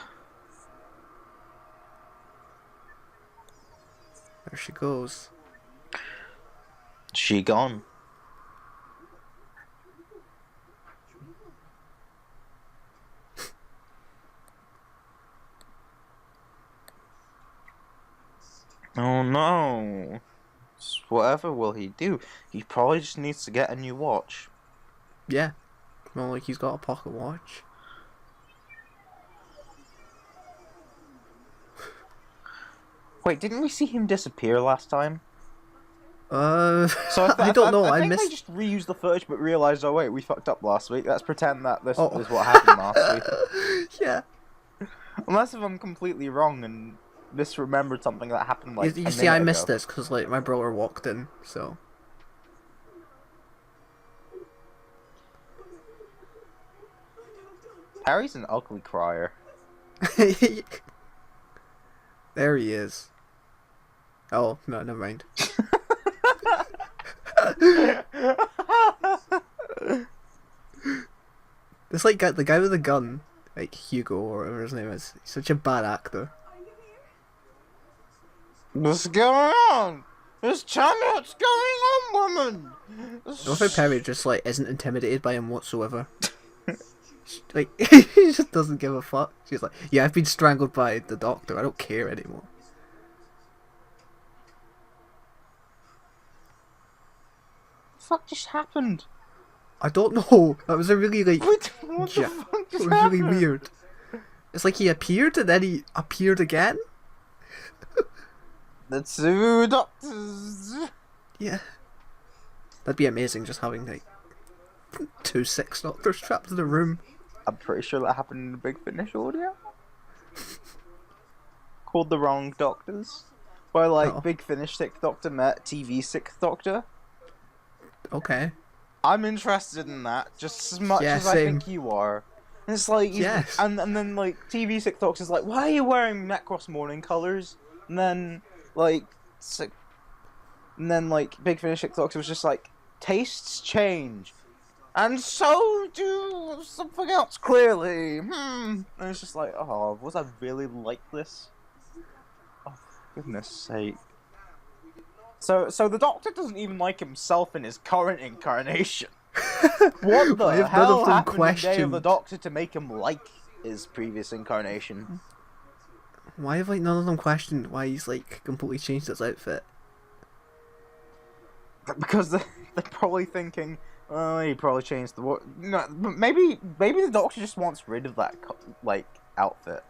she goes. She gone. Oh no. Whatever will he do? He probably just needs to get a new watch. Yeah. Well, like he's got a pocket watch. Wait, didn't we see him disappear last time? So So I don't know. I think missed. they just reused the footage, but realized, oh wait, we fucked up last week. Let's pretend that this is what happened last week. Yeah. Unless if I'm completely wrong and misremembered something that happened like. You a see, I minute missed ago. this because like my brother walked in, so. Harry's an ugly crier. There he is. Oh no, never mind. It's like the guy with the gun, like Hugo or whatever his name is. He's such a bad actor. What's going on? Just tell me what's going on, woman. I love how Perry just like isn't intimidated by him whatsoever. Like he just doesn't give a fuck. She's like, yeah, I've been strangled by the doctor. I don't care anymore. What the fuck just happened? I don't know. That was a really like. What the Ja- fuck it just was really happened? weird. It's like he appeared and then he appeared again. The two doctors. Yeah. That'd be amazing, just having like 2 Six Doctors trapped in a room. I'm pretty sure that happened in the Big Finish audio. Called the wrong doctors. Where like Oh. Big Finish Sixth Doctor met TV Sixth Doctor. Okay. I'm interested in that just as much Yeah, as I same. think you are. And it's like, Yes. and then like TV Sixth Doctor's like, why are you wearing Necros morning colours? And then like, Big Finish Sixth Doctor was just like, tastes change, and so do something else clearly. And it's just like, oh, was I really like this? Oh, for goodness sake. So the Doctor doesn't even like himself in his current incarnation. What Why the have none hell of them happened in Day of the questioned? Doctor to make him like his previous incarnation? Why have like none of them questioned why he's like completely changed his outfit? Because they're probably thinking, oh, he probably changed the war. No, but maybe the Doctor just wants rid of that like outfit.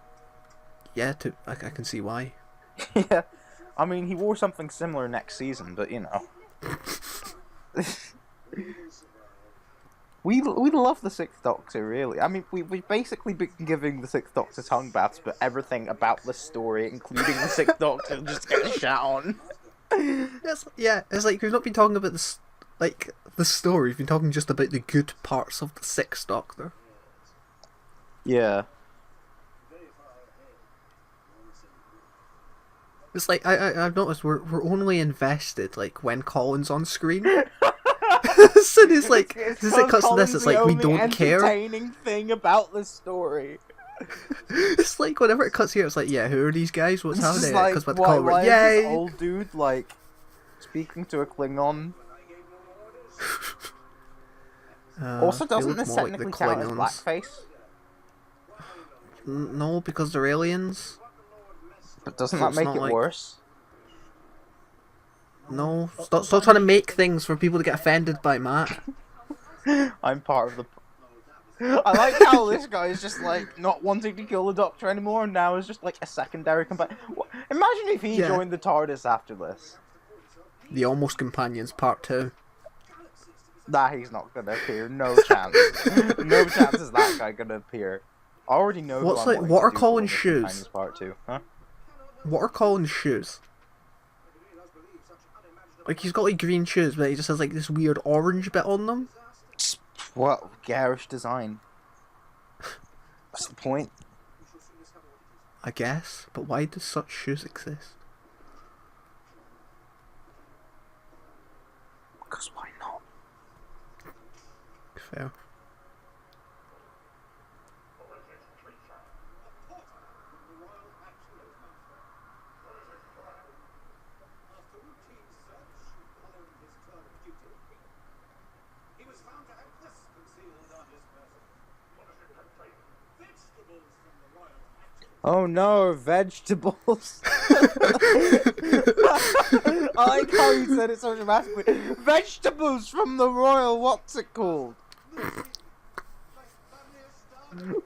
Yeah, I can see why. Yeah, I mean he wore something similar next season, but you know, we love the Sixth Doctor really. I mean we've basically been giving the Sixth Doctor tongue baths, but everything about the story, including the Sixth Doctor, just gets shat on. It's like we've not been talking about this, like the story. We've been talking just about the good parts of the Sixth Doctor. Yeah. It's like I've noticed we're only invested like when Colin's on screen. So it's like as soon as it cuts to this, it's like we don't care. Entertaining thing about the story. It's like whenever it cuts here, it's like, yeah, who are these guys? What's It's just happening? like, Because about the why Colin, is this yay! old dude like speaking to a Klingon? Also, they doesn't look this more like the technically count as Klingons. blackface? No, because they're aliens. But doesn't So that it's make not it like- worse? No, stop trying to make things for people to get offended by, Matt. I'm part of the. I like how this guy is just like not wanting to kill the Doctor anymore, and now is just like a secondary companion. Imagine if he Yeah. joined the TARDIS after this. The Almost Companions Part 2. Nah, he's not gonna appear. No chance. No chance is that guy gonna appear. I already know. who What's I'm like- wanting what to are do for Colin's Almost shoes? Companions Part 2, huh? What are Colin's shoes? Like, he's got like green shoes, but he just has like this weird orange bit on them. What garish design? What's the point? I guess, but why do such shoes exist? Because why not? Fair. After routine search following his tour of duty, he was found to have this concealed on his person. Vegetables from the royal factory. Oh no, vegetables! I like how you said it so dramatically. Vegetables from the royal, what's it called?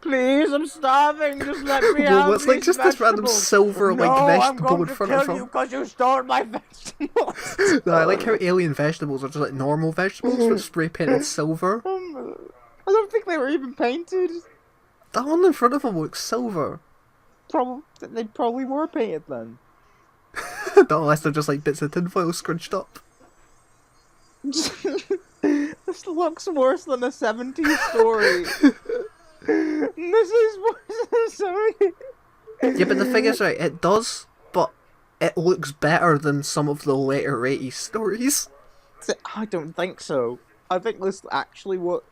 Please, I'm starving. Just let me Well, have what's like these just this random vegetables. silver like No, I'm vegetable going in to front kill of you him? because you stole my vegetables. No, I like how alien vegetables are just like normal vegetables with spray painted silver. I don't think they were even painted. That one in front of him looks silver. They probably were painted then. Not unless they're just like bits of tinfoil scrunched up. This looks worse than a 70s story. This is worse than a 70s. Yeah, but the thing is, right, it does, but it looks better than some of the later 80s stories. I don't think so. I think this actually what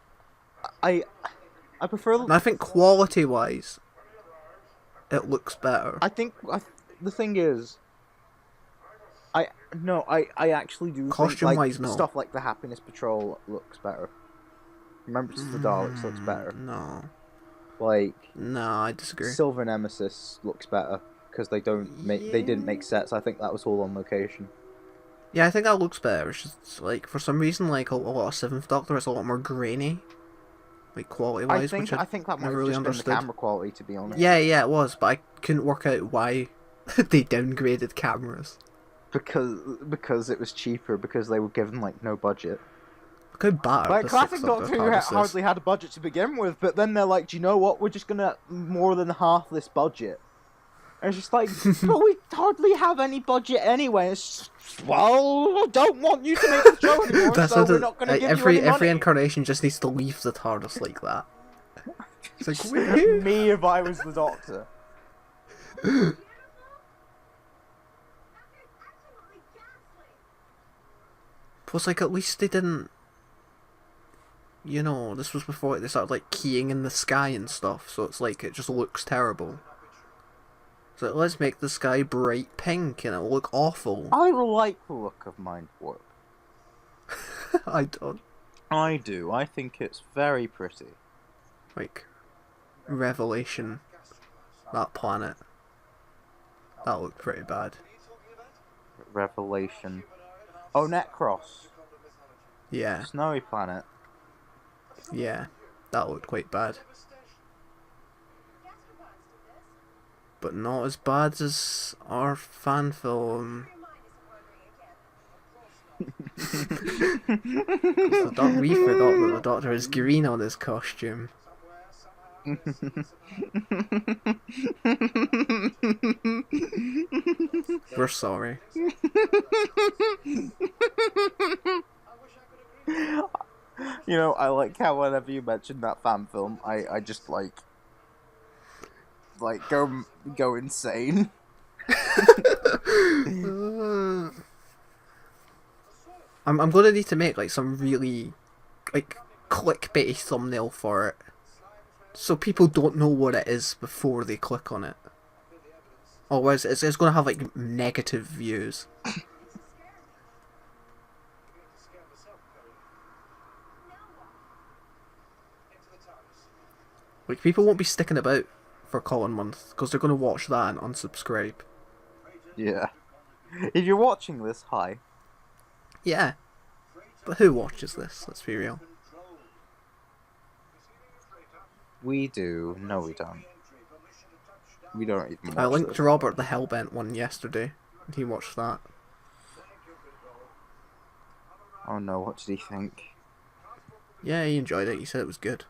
I I prefer. And I think quality-wise, it looks better. The thing is, I actually do think Costume-wise, like no. stuff like the Happiness Patrol looks better. Remembrance of the Daleks looks better. No. Like No, I disagree. Silver Nemesis looks better because they didn't make sets. I think that was all on location. Yeah, I think that looks better. It's just, like, for some reason, like, a lot of 7th Doctor is a lot more grainy. Like, quality-wise, which I think that might never have really just understood. been the camera quality, to be honest. Yeah, it was, but I couldn't work out why they downgraded cameras. Because it was cheaper, because they were given, like, no budget. Look how bad Like, the classic 6th Doctor Who TARDIS is. hardly had a budget to begin with, but then they're like, do you know what? We're just gonna more than half this budget. And it's just like, but we hardly have any budget anyway. It's just, well, I don't want you to make the show anymore, That's so what we're not gonna give you any money. every incarnation just needs to leave the TARDIS like that. It's like, wait. Me if I was the Doctor. Plus, like, at least they didn't... You know, this was before they started, like, keying in the sky and stuff, so it's like, it just looks terrible. So let's make the sky bright pink and it'll look awful. I like the look of Mind Warp. I don't. I do. I think it's very pretty. Like, Revelation. That planet. That looked pretty bad. Revelation. Oh, Necros. Yeah, Snowy Planet. yeah. That looked quite bad. But not as bad as our fan film. We forgot that the Doctor is green on his costume. We're sorry. You know, I like how whenever you mention that fan film, I just like go insane. I'm gonna need to make like some really like clickbaity thumbnail for it, so people don't know what it is before they click on it. Otherwise, it's gonna have like negative views. Like, people won't be sticking about for Colin Month because they're gonna watch that and unsubscribe. Yeah. If you're watching this, hi. Yeah, but who watches this? Let's be real. We do. No, we don't. We don't even watch I linked this. to Robert the Hellbent one yesterday, and he watched that. Oh no, what did he think? Yeah, he enjoyed it. He said it was good.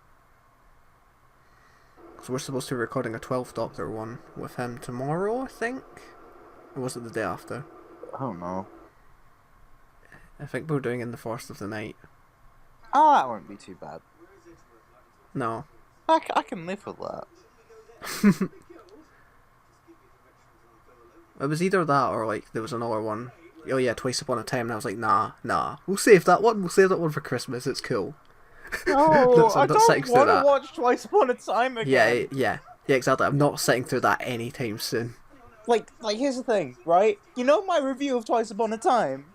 So we're supposed to be recording a 12th Doctor one with him tomorrow, I think? Or was it the day after? I don't know. I think we're doing in the Forest of the Night. Oh, that won't be too bad. No. I can live with that. It was either that or, like, there was another one. Oh yeah, Twice Upon a Time, and I was like, nah. We'll save that one for Christmas, it's cool. No, So I'm I not don't sitting through want to that. watch Twice Upon a Time again. Yeah, exactly. I'm not sitting through that anytime soon. Like, here's the thing, right? You know my review of Twice Upon a Time?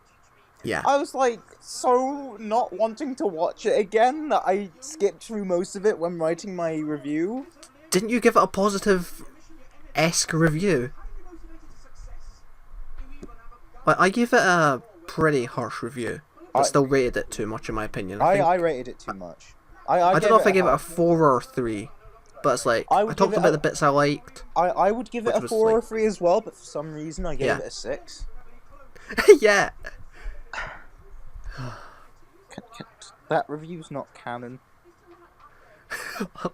Yeah. I was, like, so not wanting to watch it again that I skipped through most of it when writing my review. Didn't you give it a positive-esque review? Like, I gave it a pretty harsh review. But still rated it too much in my opinion. I rated it too much. I don't know if I gave it a 4 or a 3. But it's like, I talked about the bits I liked. I would give it a 4 or 3 as well, but for some reason I gave it a 6. Yeah. That review's not canon.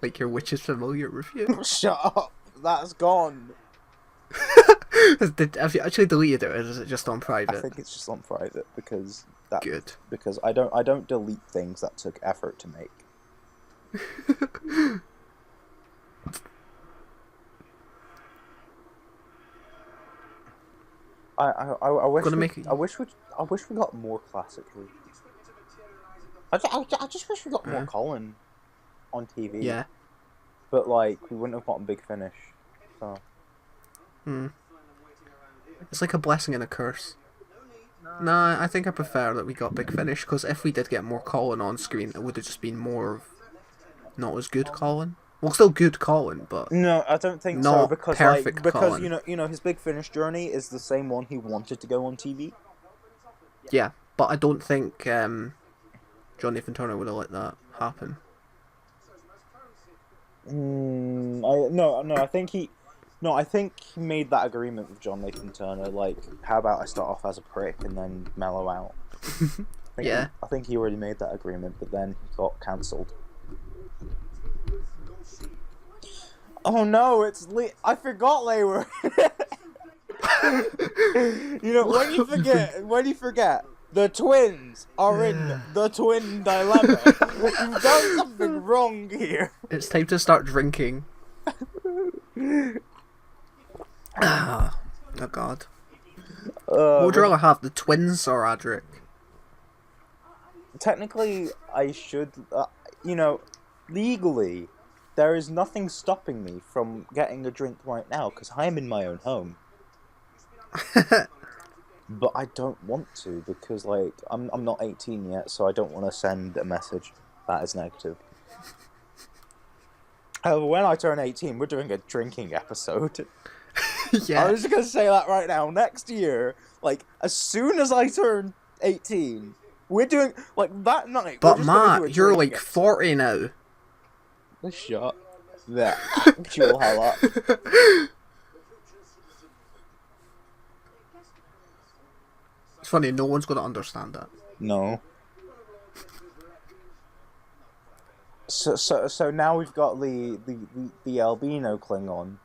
Like your Witch is Familiar review. Shut up. That's gone. Have you actually deleted it, or is it just on I private? think it's just on private because Good. Because I don't delete things that took effort to make. I wish we got more classic reviews. I just wish we got more Colin on TV. Yeah. but like we wouldn't have gotten Big Finish. So It's like a blessing and a curse. Nah, I think I prefer that we got Big Finish, because if we did get more Colin on screen, it would have just been more of not as good Colin. Well, still good Colin, but no, I don't think not so because perfect because Colin. you know his Big Finish journey is the same one he wanted to go on TV. Yeah, but I don't think John Nathan Turner would have let that happen. I think he made that agreement with John Nathan Turner. Like, how about I start off as a prick and then mellow out? I think he already made that agreement, but then he got cancelled. Oh no, it's I forgot they were. You know, when you forget, the twins are in the twin dilemma. You've done something wrong here. It's time to start drinking. Oh god. What would you rather have, the twins or Adric? Technically, I should, legally, there is nothing stopping me from getting a drink right now, because I am in my own home. But I don't want to, because, like, I'm not 18 yet, so I don't want to send a message that is negative. However, when I turn 18, we're doing a drinking episode. Yeah. I was just going to say that right now. Next year, like, as soon as I turn 18, we're doing, like, that night. But Matt, you're like 40 now. Shut the actual hell up. It's funny, no one's going to understand that. No. So now we've got the albino Klingon.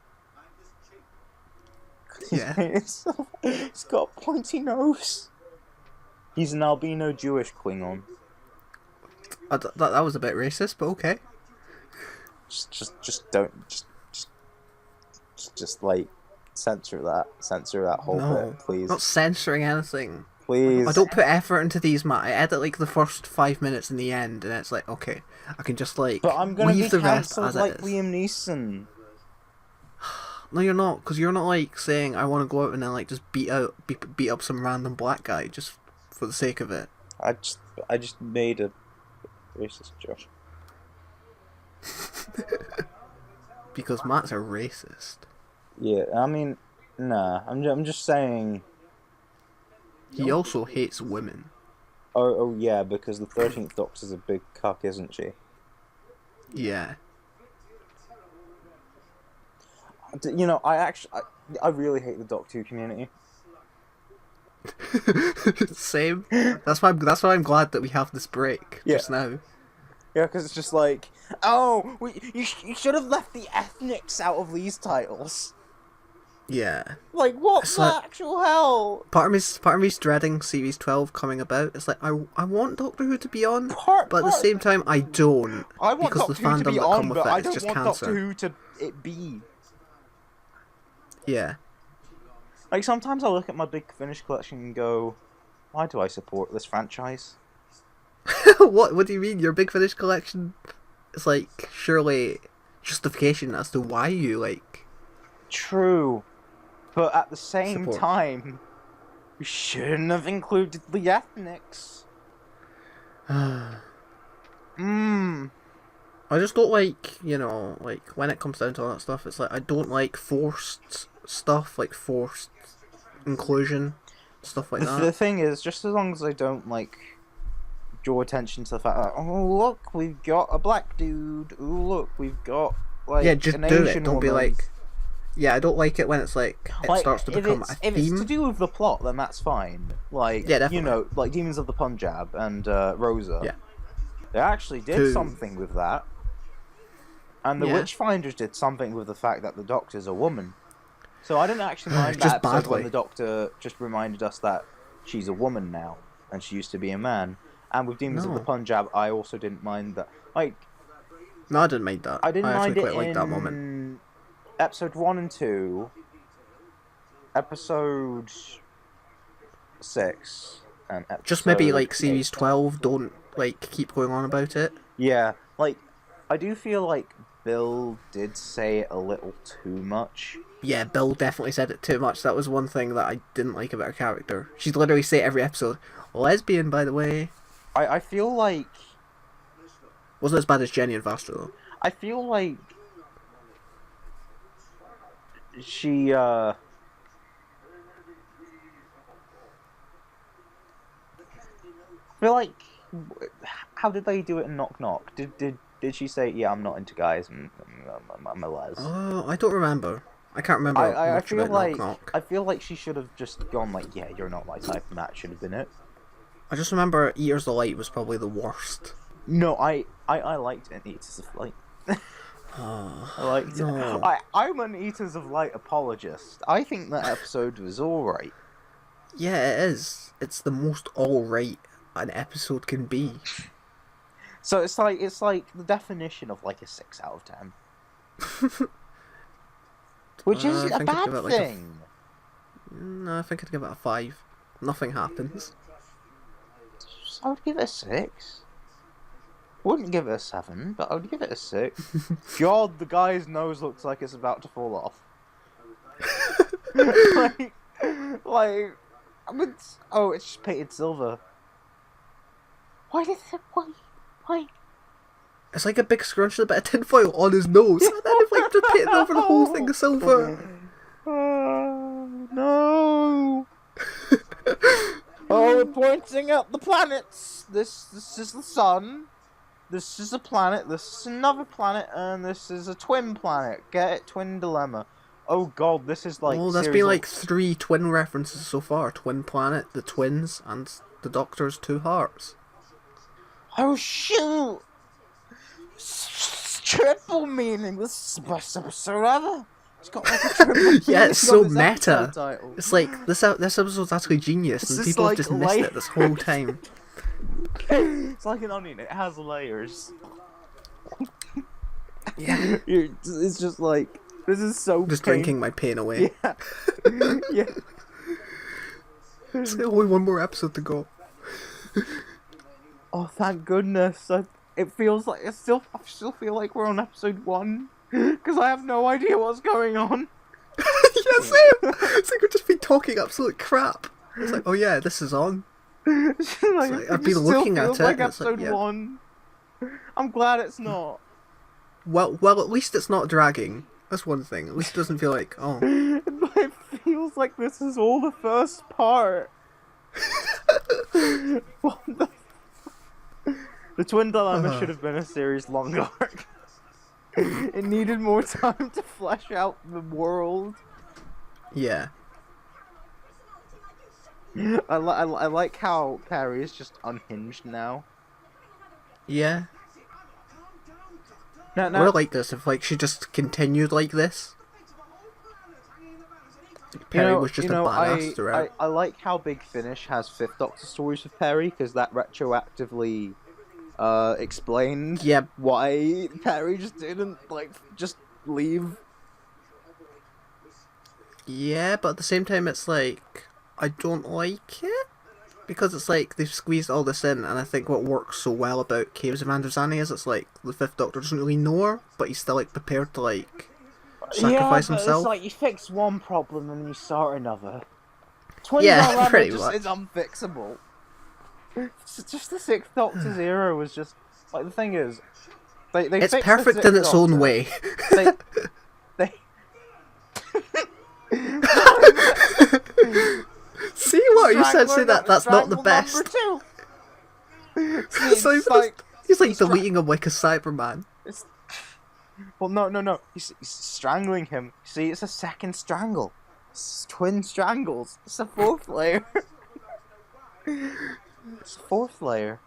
Yeah. It's got a pointy nose. He's an albino Jewish Klingon. That was a bit racist, but okay. Just don't like censor that whole bit, please. Not censoring anything. Please. I don't put effort into these, Matt. I edit like the first 5 minutes in the end, and it's like, okay, I can just like But I'm gonna leave be the rest cancelled as like it is. Liam Neeson. No, you're not, because you're not like saying I want to go out and then like just beat up some random black guy just for the sake of it. I just made a racist joke. Because Matt's a racist. Yeah, I mean, nah. I'm just saying. He also hates women. Oh yeah, because the 13th Doctor's a big cuck, isn't she? Yeah. You know, I really hate the Doctor Who community. Same. That's why I'm glad that we have this break just now. Yeah, because it's just like, oh, you should have left the ethnics out of these titles. Yeah. Like, what the actual hell? Part of me's dreading Series 12 coming about. It's like, I want Doctor Who to be on, but at the same time, I don't. I want because Doctor the Who to fandom be that on, come with but it I is don't just want cancer. Doctor Who to it be. Yeah. Like, sometimes I look at my Big Finish collection and go, why do I support this franchise? What do you mean? Your Big Finish collection is like surely justification as to why you like. True, but at the same Support. time, we shouldn't have included the ethnics. I just don't like, like when it comes down to all that stuff. It's like I don't like forced stuff, like forced inclusion, stuff like that. The thing is, just as long as I don't like draw attention to the fact that, oh look, we've got a black dude. Oh look, we've got like just an do Asian it. Don't woman. be like, I don't like it when it's like it starts to become a theme. If it's to do with the plot, then that's fine. Like, definitely. like Demons of the Punjab and Rosa. Yeah. They actually did something with that. And the Witchfinders did something with the fact that the Doctor's a woman. So I didn't actually mind that episode badly. when the Doctor just reminded us that she's a woman now, and she used to be a man. And with Demons of the Punjab, I also didn't mind that. Like, no, I didn't mind that. I didn't mind actually it quite in liked that moment. Episode 1 and 2, Episode 6, and episode Just maybe like 8. Series 12. Don't like keep going on about it. Yeah, like I do feel like Bill did say it a little too much. Yeah, Bill definitely said it too much. That was one thing that I didn't like about her character. She'd literally say every episode, lesbian, by the way. I feel like... Wasn't as bad as Jenny and Vastra, though. I feel like... She, I feel like... How did they do it in Knock Knock? Did she say, yeah, I'm not into guys, I'm a les? Oh, I don't remember. I can't remember I much feel about like Knock Knock. I feel like she should have just gone like, yeah, you're not my type, and that should have been it. I just remember Eaters of Light was probably the worst. No, I liked it in Eaters of Light. Oh, I liked no. it. I'm an Eaters of Light apologist. I think that episode was alright. Yeah, it is. It's the most alright an episode can be. So it's like the definition of like a 6 out of 10. Which is I a think I'd bad give it, like, a thing. No, I think I'd give it a 5. Nothing happens. I would give it a 6. Wouldn't give it a 7, but I would give it a 6. God, the guy's nose looks like it's about to fall off. like, I mean, oh, it's just painted silver. Why? It's like a big scrunch with a bit of tinfoil on his nose. And then it's like just painted over the whole thing of silver. Oh, no. Oh, we're pointing at the planets. This is the sun. This is a planet. This is another planet, and this is a twin planet. Get it? Twin dilemma. Oh god, this is like. Oh, there's been like 3 twin references so far: Twin Planet, the twins, and the Doctor's 2 hearts. Oh shoot! Triple meaning. This is the best episode ever. It's got like a triple. Yeah, it's so got this meta. episode title. It's like this episode's actually genius, This and is people like have just missed it this whole time. It's like an onion. It has layers. Yeah, It's just like this is so. just drinking my pain away. Yeah. Yeah. There's only one more episode to go. Oh, thank goodness! It feels like I still feel like we're on episode 1 because I have no idea what's going on. Yeah, same. It's like we've just been talking absolute crap. It's like, oh yeah, this is on. Like, I've been still looking at feels it, like and it's like, episode yeah. 1. I'm glad it's not. Well, at least it's not dragging. That's one thing. At least it doesn't feel like, oh. It feels like this is all the first part. What the Twin Dilemma should have been a series longer. It needed more time to flesh out the world. Yeah. I like how Perry is just unhinged now. Yeah. No, I would like this if like she just continued like this. Perry was just a badass throughout. I like how Big Finish has Fifth Doctor stories with Perry because that retroactively explained why Perry just didn't just leave. Yeah, but at the same time it's like I don't like it because it's like they've squeezed all this in, and I think what works so well about Caves of Androzani is it's like the Fifth Doctor doesn't really know her, but he's still like prepared to like sacrifice himself. It's like you fix one problem and you start another. Twin Yeah, Dilemma pretty just much. is unfixable. It's just the Sixth Doctor's era was just like the thing is, they It's fixed perfect the in its Sixth own Doctor. way. They See what you said? Say that that's not the best. So he's like deleting him like a Cyberman. Well, no. He's strangling him. See, it's a second strangle. It's twin strangles. It's a fourth layer. It's a fourth layer.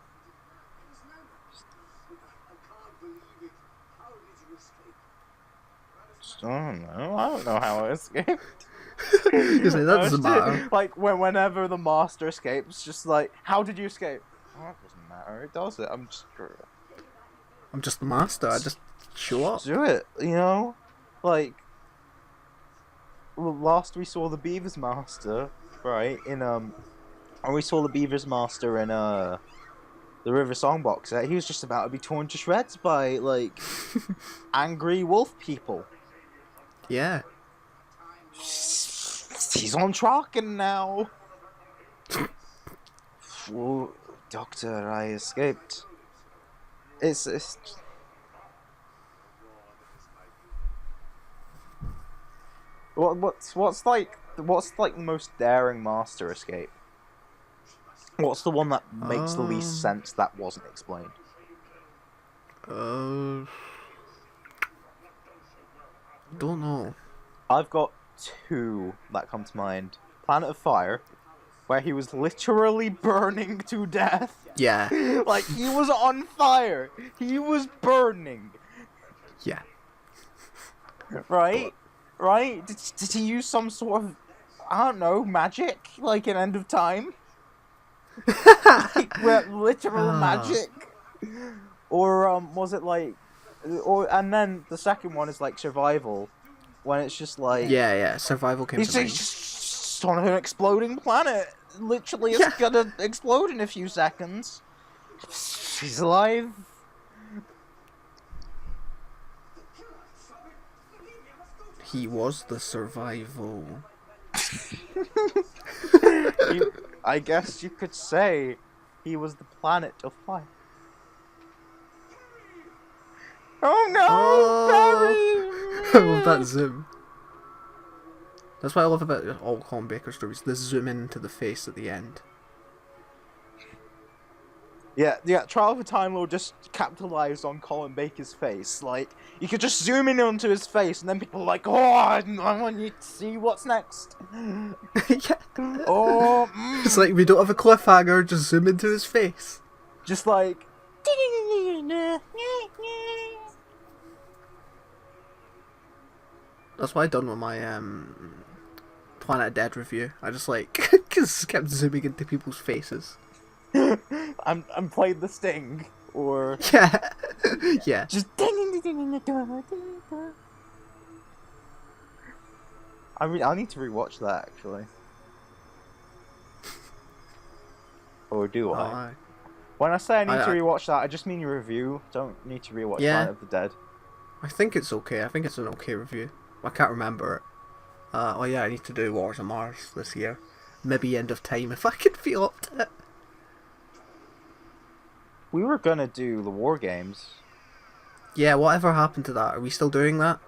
I don't know how I escaped. He's like, that doesn't matter. Like whenever the master escapes, just like, how did you escape? Oh, it doesn't matter. It does it. I'm just the master. I just show up. do it. You know, like last we saw the Beaver's master, right? In and we saw the Beaver's master in the River Songbox set, he was just about to be torn to shreds by, like, angry wolf people. Yeah. He's on Traken now. Oh, Doctor, I escaped. It's what's like the most daring master escape? What's the one that makes the least sense that wasn't explained? Don't know. I've got two that come to mind. Planet of Fire, where he was literally burning to death. Yeah. Like, he was on fire. He was burning. Yeah. Right? Right? Did he use some sort of, I don't know, magic? Like an end of time? Like, literal magic? Or, was it like... and then the second one is like survival, when it's just like... Yeah, survival came to mind. He's just on an exploding planet. Literally, it's gonna explode in a few seconds. He's alive. He was the survival. I guess you could say he was the planet of fire. Oh no, Barry! I love that zoom. That's what I love about all Colin Baker stories, the zoom into the face at the end. Yeah, Trial of a Time Lord just capitalized on Colin Baker's face. Like, you could just zoom in onto his face, and then people are like, oh, I want you to see what's next. Yeah. Oh, It's like, we don't have a cliffhanger, just zoom into his face. just like... That's what I done with my Planet of Dead review. I just like just kept zooming into people's faces. I'm playing the Sting, or... Yeah. Yeah. Just I mean, I need to rewatch that, actually. Or do I? When I say I need to rewatch that, I just mean your review. Don't need to rewatch Planet of the Dead. I think it's okay. I think it's an okay review. I can't remember it. Oh yeah, I need to do Wars of Mars this year. Maybe End of Time if I can feel up to it. We were gonna do the War Games. Yeah, whatever happened to that? Are we still doing that?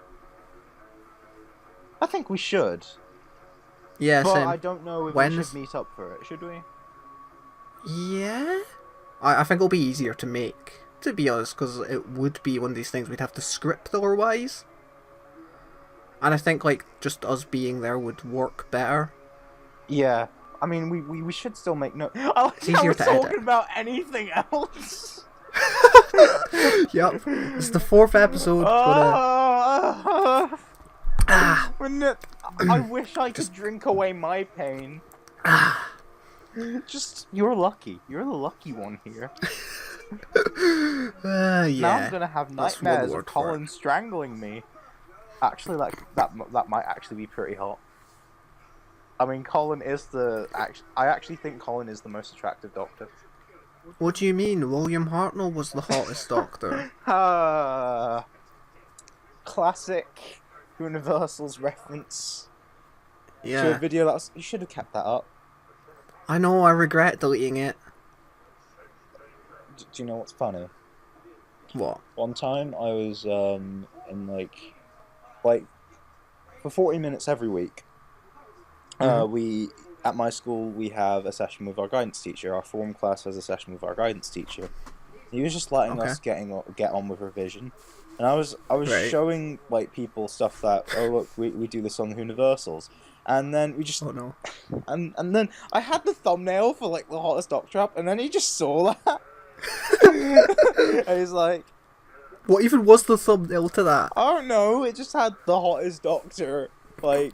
I think we should. Yeah, but same. I don't know if we should meet up for it. Should we? Yeah? I think it'll be easier to make, to be honest, because it would be one of these things we'd have to script otherwise. And I think, like, just us being there would work better. Yeah. I mean, we should still make notes. It's easier to edit. Talking about anything else. Yep. It's the 4th episode. I wish I could drink away my pain. Just, you're lucky. You're the lucky one here. Yeah. Now I'm gonna have nightmares of Colin strangling me. Actually, that might actually be pretty hot. I mean, Colin is I actually think Colin is the most attractive Doctor. What do you mean? William Hartnell was the hottest Doctor. Classic Whoniversals reference. Yeah. To a video that you should have kept that up. I know, I regret deleting it. Do you know what's funny? What? One time I was in like for 40 minutes every week. We at my school we have a session with our guidance teacher. Our form class has a session with our guidance teacher. He was just letting us get on with revision, and I was showing like people stuff that look we do this on the Whoniversals, and then we just and then I had the thumbnail for like the hottest Doctor up, and then he just saw that. And he's like, what even was the thumbnail to that? I don't know, it just had the hottest Doctor, like,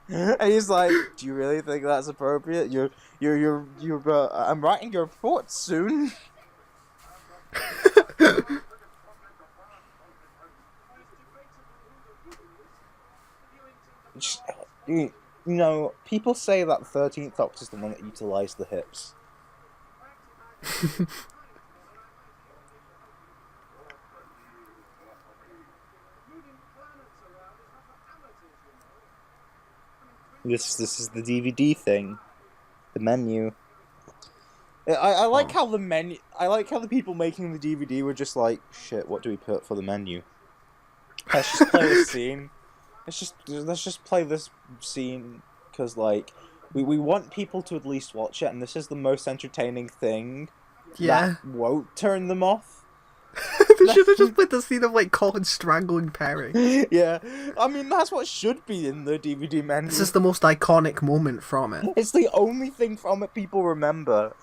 and he's like, do you really think that's appropriate? You're I'm writing your report soon. You know, people say that the 13th Doctor's the one that utilised the hips. This is the DVD thing, the menu. I like how the menu. I like how the people making the DVD were just like, shit. What do we put for the menu? Let's just play this scene. Let's just play this scene because like we want people to at least watch it, and this is the most entertaining thing. Yeah. That won't turn them off. They should have just put the scene of like Colin strangling Perry. Yeah, I mean that's what should be in the DVD menu. This is the most iconic moment from it. It's the only thing from it people remember.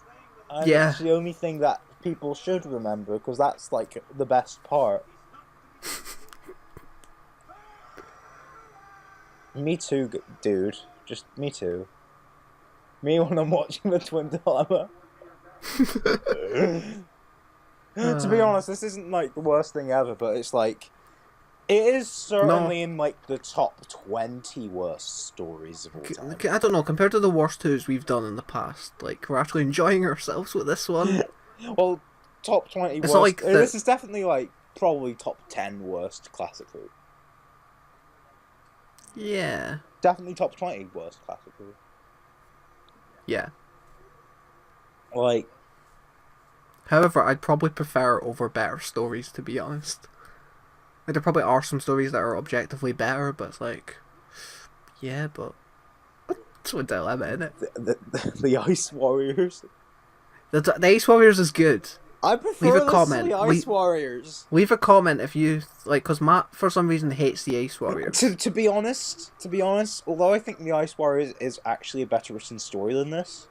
And Yeah. it's the only thing that people should remember because that's like the best part. Me too, dude. Just me too. Me when I'm watching the Twin Dilemma. To be honest, this isn't like the worst thing ever, but it's like it is certainly in like the top 20 worst stories of all time. I don't know, compared to the worst twos we've done in the past, like, we're actually enjoying ourselves with this one. Well, top 20 It's worst. not like This is definitely like probably top 10 worst classic food. Yeah. Definitely top 20 worst classic food. Yeah. Like, However, I'd probably prefer over better stories, to be honest. Like, there probably are some stories that are objectively better, but it's like, yeah, but it's a dilemma, isn't it? the Ice Warriors. The Ice Warriors is good. I prefer Leave a this comment. to the Ice Warriors. Leave a comment if you like, because Matt for some reason hates the Ice Warriors. To be honest, although I think the Ice Warriors is actually a better written story than this.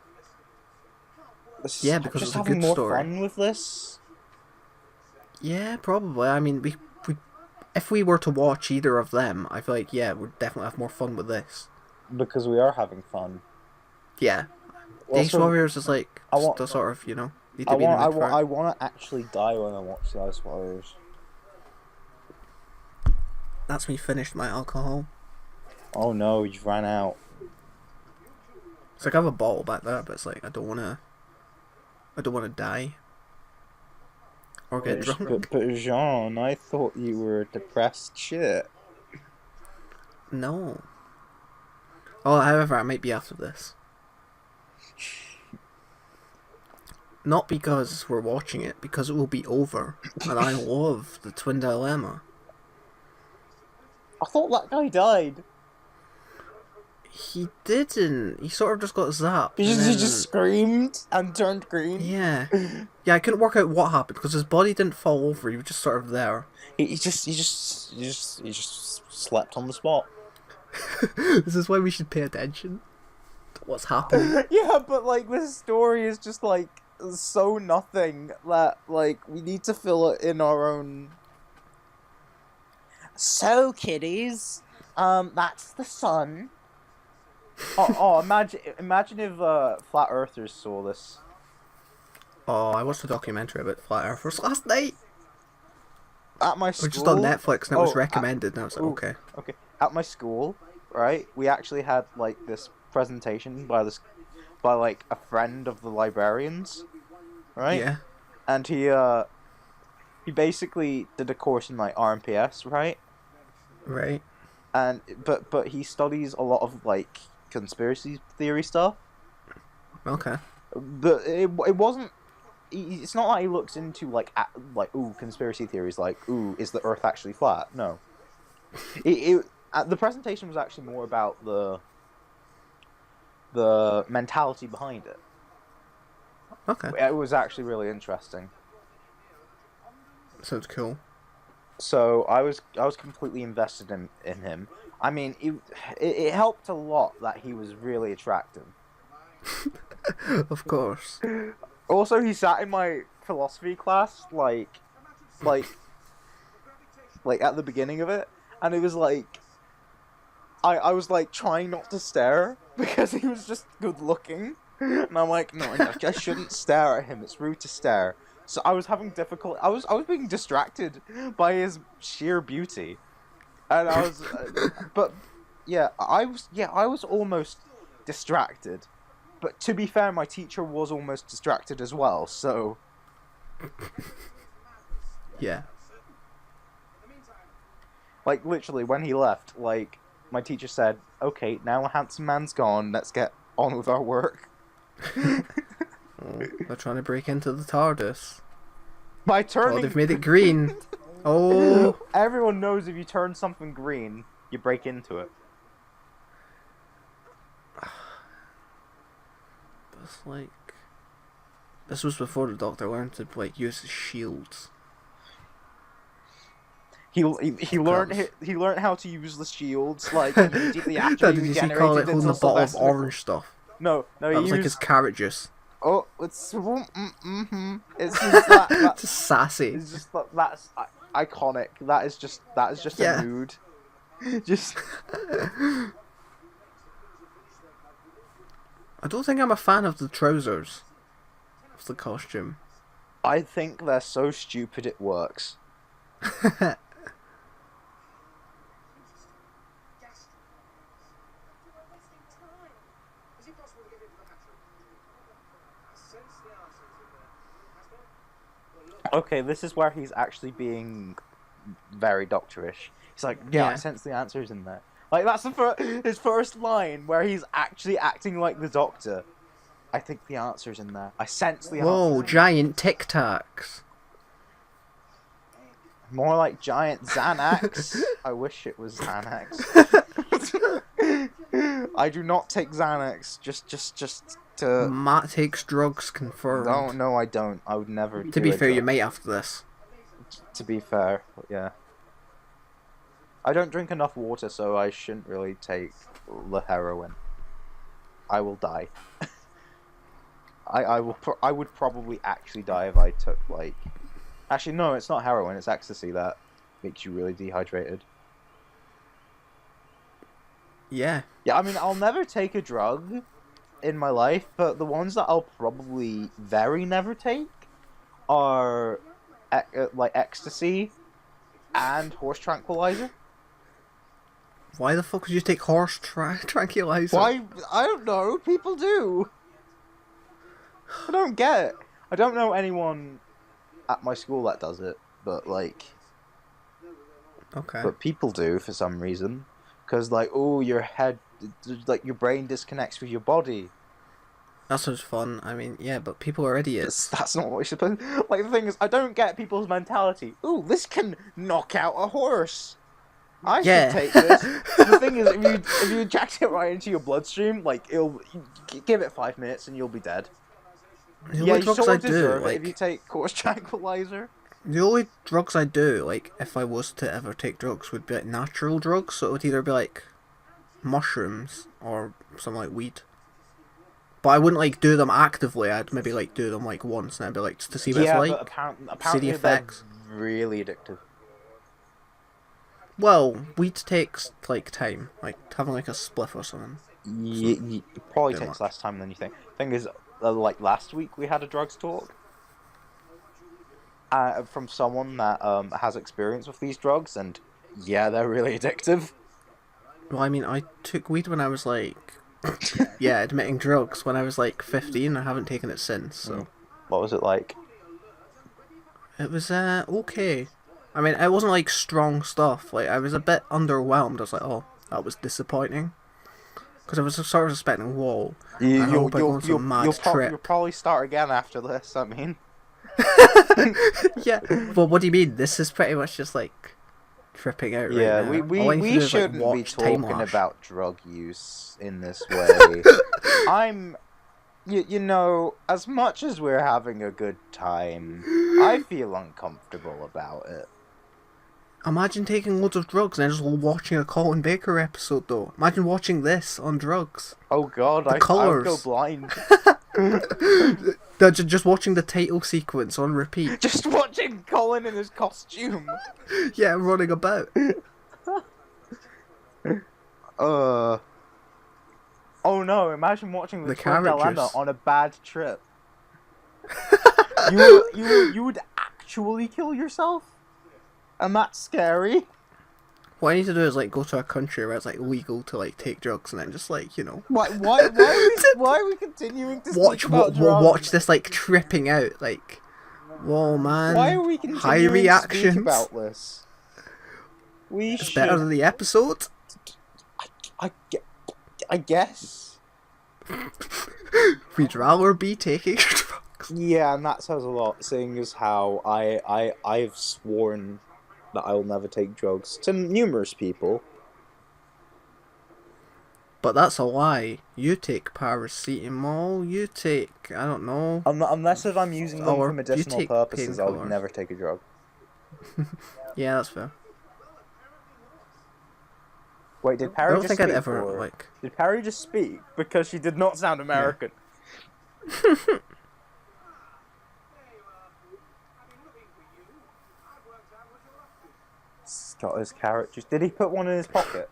Yeah, because just it's a having good more story. fun with this. Yeah, probably. I mean, we if we were to watch either of them, I feel like, yeah, we'd definitely have more fun with this. Because we are having fun. Yeah. The Ice Also, Warriors is like, I want- the sort of, you know, need I to be in the want, mood for it. I want to actually die when I watch the Ice Warriors. That's me finished my alcohol. Oh no, you've ran out. It's like I have a bottle back there, but it's like I don't wanna die. Or get drunk. But Jean, I thought you were a depressed shit. No. Oh, however, I might be after this. Not because we're watching it, because it will be over. And I love the Twin Dilemma. I thought that guy died. He didn't. He sort of just got zapped. He and just, he then- just screamed and turned green. Yeah. Yeah, I couldn't work out what happened because his body didn't fall over. He was just sort of there. He just slept on the spot. This is why we should pay attention to what's happening. Yeah, but like this story is just like so nothing that like we need to fill it in our own. So kiddies, that's the sun. Imagine if flat earthers saw this. Oh, I watched a documentary about flat earthers last night. At my It school. was just on Netflix and it was Oh, recommended, and I was like, ooh. okay. Okay, at my school, right? We actually had like this presentation by like a friend of the librarians, right? Yeah. And he basically did a course in like RMPS, right? Right. And but he studies a lot of like conspiracy theory stuff. Okay. But it wasn't. It's not like he looks into like ooh, conspiracy theories, like ooh, is the Earth actually flat? No. The presentation was actually more about the mentality behind it. Okay. It was actually really interesting. Sounds cool. So I was completely invested in him. I mean, it helped a lot that he was really attractive. Of course. Also, he sat in my philosophy class, like at the beginning of it, and it was like, I was like trying not to stare because he was just good looking, and I'm like, no, I shouldn't stare at him. It's rude to stare. So I was having difficulty. I was being distracted by his sheer beauty, and I was, but yeah, I was almost distracted. But to be fair, my teacher was almost distracted as well, so... Yeah. Like, literally, when he left, like, my teacher said, okay, now a handsome man's gone. Let's get on with our work. Oh, they're trying to break into the TARDIS. By Oh, turning, they've made it green. Oh, everyone knows if you turn something green, you break into it. it's like this was before the Doctor learned to like use his shields. He learned how to use the shields like immediately after Did he you see Carl like regenerated holding into a bottle of Sylvester. orange stuff? No, That he was like his used. carrot juice. Oh, it's it's just that Just sassy. it's just that's iconic. That is just Yeah. a mood. Just I don't think I'm a fan of the trousers. Of the costume. I think they're so stupid it works. Is it possible to get into the hatch room? I sense the answers in there. Casper? Well, look. Okay, this is where he's actually being very doctorish. He's like, yeah, I Yeah. sense the answers in there. Like that's his first line where he's actually acting like the Doctor. I think the answer's in there. I sense the Whoa, answers. giant Tic Tacs. More like giant Xanax. I wish it was Xanax. I do not take Xanax. Just to. Matt takes drugs confirmed. No, I don't. I would never. To be fair, you might after this. To be fair, yeah. I don't drink enough water, so I shouldn't really take the heroin. I will die. I would probably actually die if I took like. Actually, no, it's not heroin. It's ecstasy that makes you really dehydrated. Yeah. Yeah, I mean, I'll never take a drug in my life, but the ones that I'll probably very never take are like ecstasy and horse tranquilizer. Why the fuck would you take horse tranquilizer? Why? I don't know. People do. I don't get it. I don't know anyone at my school that does it, but like, Okay. but people do for some reason. Because like, oh, your head, like your brain disconnects with your body. That sounds fun. I mean, yeah, but people are idiots. That's not what you're supposed. Like the thing is, I don't get people's mentality. Ooh, this can knock out a horse. I Yeah. should take this. The thing is, if you inject it right into your bloodstream, like give it 5 minutes and you'll be dead. The Yeah, only you drugs sort I of do, deserve it like if you take horse tranquilizer. the only drugs I do, like if I was to ever take drugs, would be like natural drugs. So it would either be like mushrooms or something like weed. But I wouldn't like do them actively. I'd maybe like do them like once, and I'd be like just to see what Yeah, it's like. but apparently see the effects. they're really addictive. Well, weed takes like time, like having like a spliff or something. It probably Too takes much. less time than you think. Thing is, like last week we had a drugs talk from someone that has experience with these drugs, and yeah, they're really addictive. Well, I mean, I took weed when I was like, yeah, admitting drugs when I was like 15. I haven't taken it since, so What was it like? it was okay. I mean, it wasn't like strong stuff. Like I was a bit underwhelmed. I was like, oh, that was disappointing. Because I was sort of expecting, whoa, I hope I go on some mad trip. You'll probably start again after this. I mean, Yeah, well, what do you mean? This is pretty much just like tripping out right yeah, now. we All I need to do is, like, shouldn't be watch Time talking Lash. about drug use in this way. You know, as much as we're having a good time, I feel uncomfortable about it. Imagine taking loads of drugs and then just watching a Colin Baker episode, though. Imagine watching this on drugs. Oh god, I would colours. go blind. Just watching the title sequence on repeat. Just watching Colin in his costume. Yeah, running about. Oh no, imagine watching the The Twin Dilemma characters. on a bad trip. you would actually kill yourself? And that's scary. What I need to do is like go to a country where it's like legal to like take drugs and then just like, you know, Why are we continuing to watch speak about drugs? watch this like tripping out, like, whoa man, Why are we high continuing to speak reactions. about this? We It's should. better than the episode. I guess. We'd rather be taking drugs. Yeah, and that says a lot, seeing as how I've sworn that I will never take drugs to numerous people. But that's a lie. You take paracetamol, you take, I don't know. Unless if I'm using them Or for you medicinal take purposes, I would painkillers. never take a drug. Yeah, that's fair. Wait, did I Parry don't just think I'd speak, ever, or like... did Parry just speak? Because she did not sound American. Got his carrot juice. Did he put one in his pocket?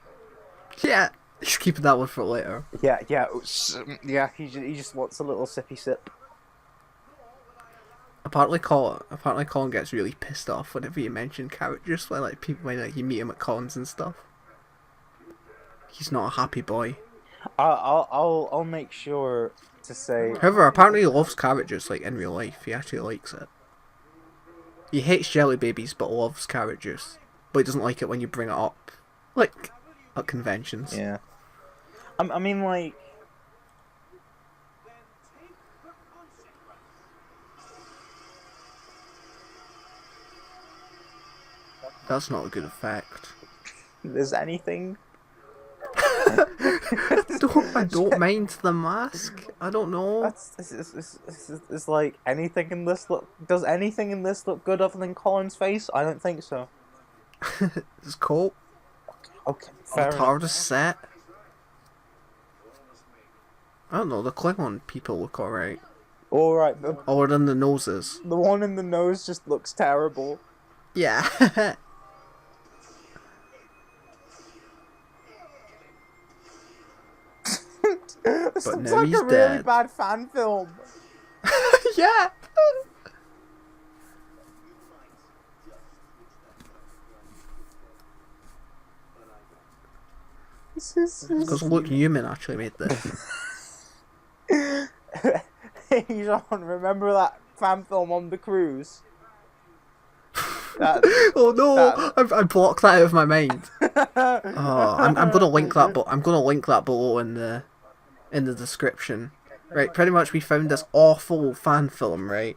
Yeah, he's keeping that one for later. Yeah. He just wants a little sippy sip. Apparently Colin gets really pissed off whenever you mention carrot juice when you meet him at cons and stuff. He's not a happy boy. I'll make sure to say. However, apparently he loves carrot juice, like in real life. He actually likes it. He hates jelly babies but loves carrot juice. But he doesn't like it when you bring it up, like, at conventions. Yeah. I mean, like. That's not a good effect. There's anything. I don't mind the mask. I don't know. It's like anything in this look. Does anything in this look good other than Colin's face? I don't think so. His coat. Okay, fair enough. TARDIS set. I don't know. The Klingon people look alright. All right, Other than the noses. the one in the nose just looks terrible. Yeah. This But looks now like he's a really dead. bad fan film. Yeah. Because Luke Newman actually made this. Hey, John, remember that fan film on the cruise? That, Oh no! that- I blocked that out of my mind. Oh, I'm gonna link that. I'm gonna link that below in the description. Right, pretty much we found this awful fan film, right?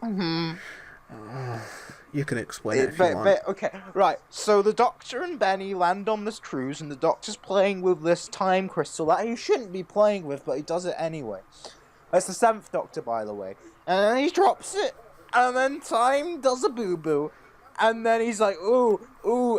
You can explain it if you want. Okay, right. So the Doctor and Benny land on this cruise, and the Doctor's playing with this time crystal that he shouldn't be playing with, but he does it anyway. That's the 7th Doctor, by the way. And then he drops it, and then time does a boo-boo. And then he's like, ooh,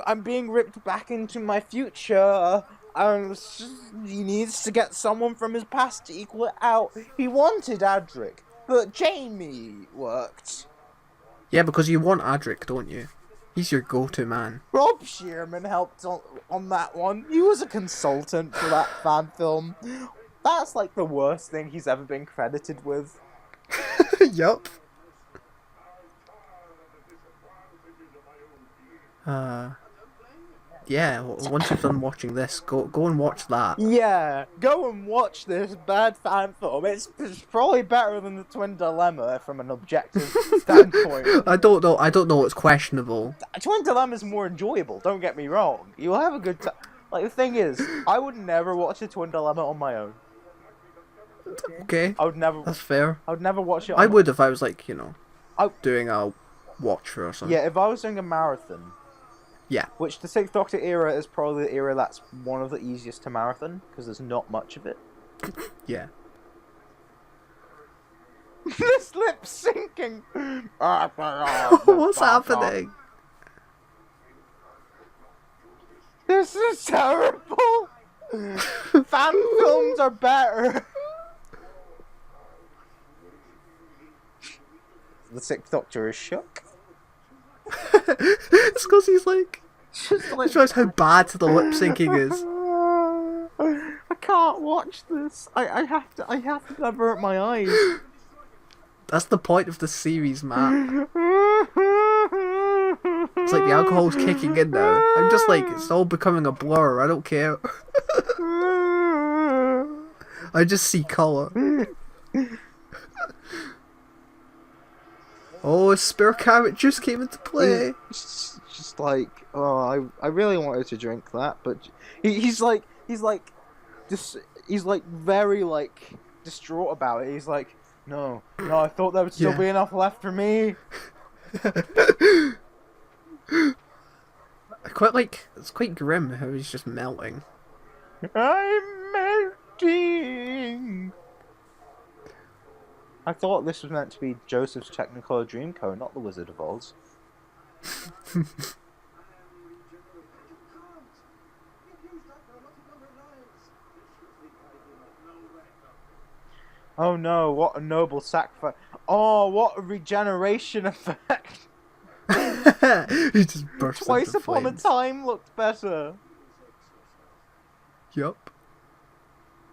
I'm being ripped back into my future. He needs to get someone from his past to equal it out. He wanted Adric, but Jamie worked. Yeah, because you want Adric, don't you? He's your go-to man. Rob Shearman helped on that one. He was a consultant for that fan film. That's like the worst thing he's ever been credited with. Yup. Yeah, once you've done watching this, go and watch that. Yeah, go and watch this bad fan film. It's probably better than the Twin Dilemma from an objective standpoint. I don't know. It's questionable. Twin Dilemma is more enjoyable. Don't get me wrong. You'll have a good time. Like the thing is, I would never watch a Twin Dilemma on my own. Okay, I would never. that's fair. I would never watch it. I would if I was like, I- doing a watch for or something. Yeah, if I was doing a marathon. Yeah. Which the 6th Doctor era is probably the era that's one of the easiest to marathon because there's not much of it. Yeah. This lip syncing. What's happening? This is terrible. Fan films are better. The 6th Doctor is shook. It's because he's like, he shows how bad the lip syncing is. I can't watch this. I have to avert my eyes. That's the point of the series, Matt. It's like the alcohol's kicking in now. I'm just like, it's all becoming a blur. I don't care. I just see colour. Oh, spare carrot juice came into play. It's just like, oh, I really wanted to drink that, but he's like, just he's like very like distraught about it. He's like, no, I thought there would still be enough left for me. It's quite grim how he's just melting. I'm melting. I thought this was meant to be Joseph's Technicolor Dreamcoat, not the Wizard of Oz. Oh no, what a noble sacrifice. Oh, what a regeneration effect. He just bursts Twice into Upon flames. a Time looked better. Yup.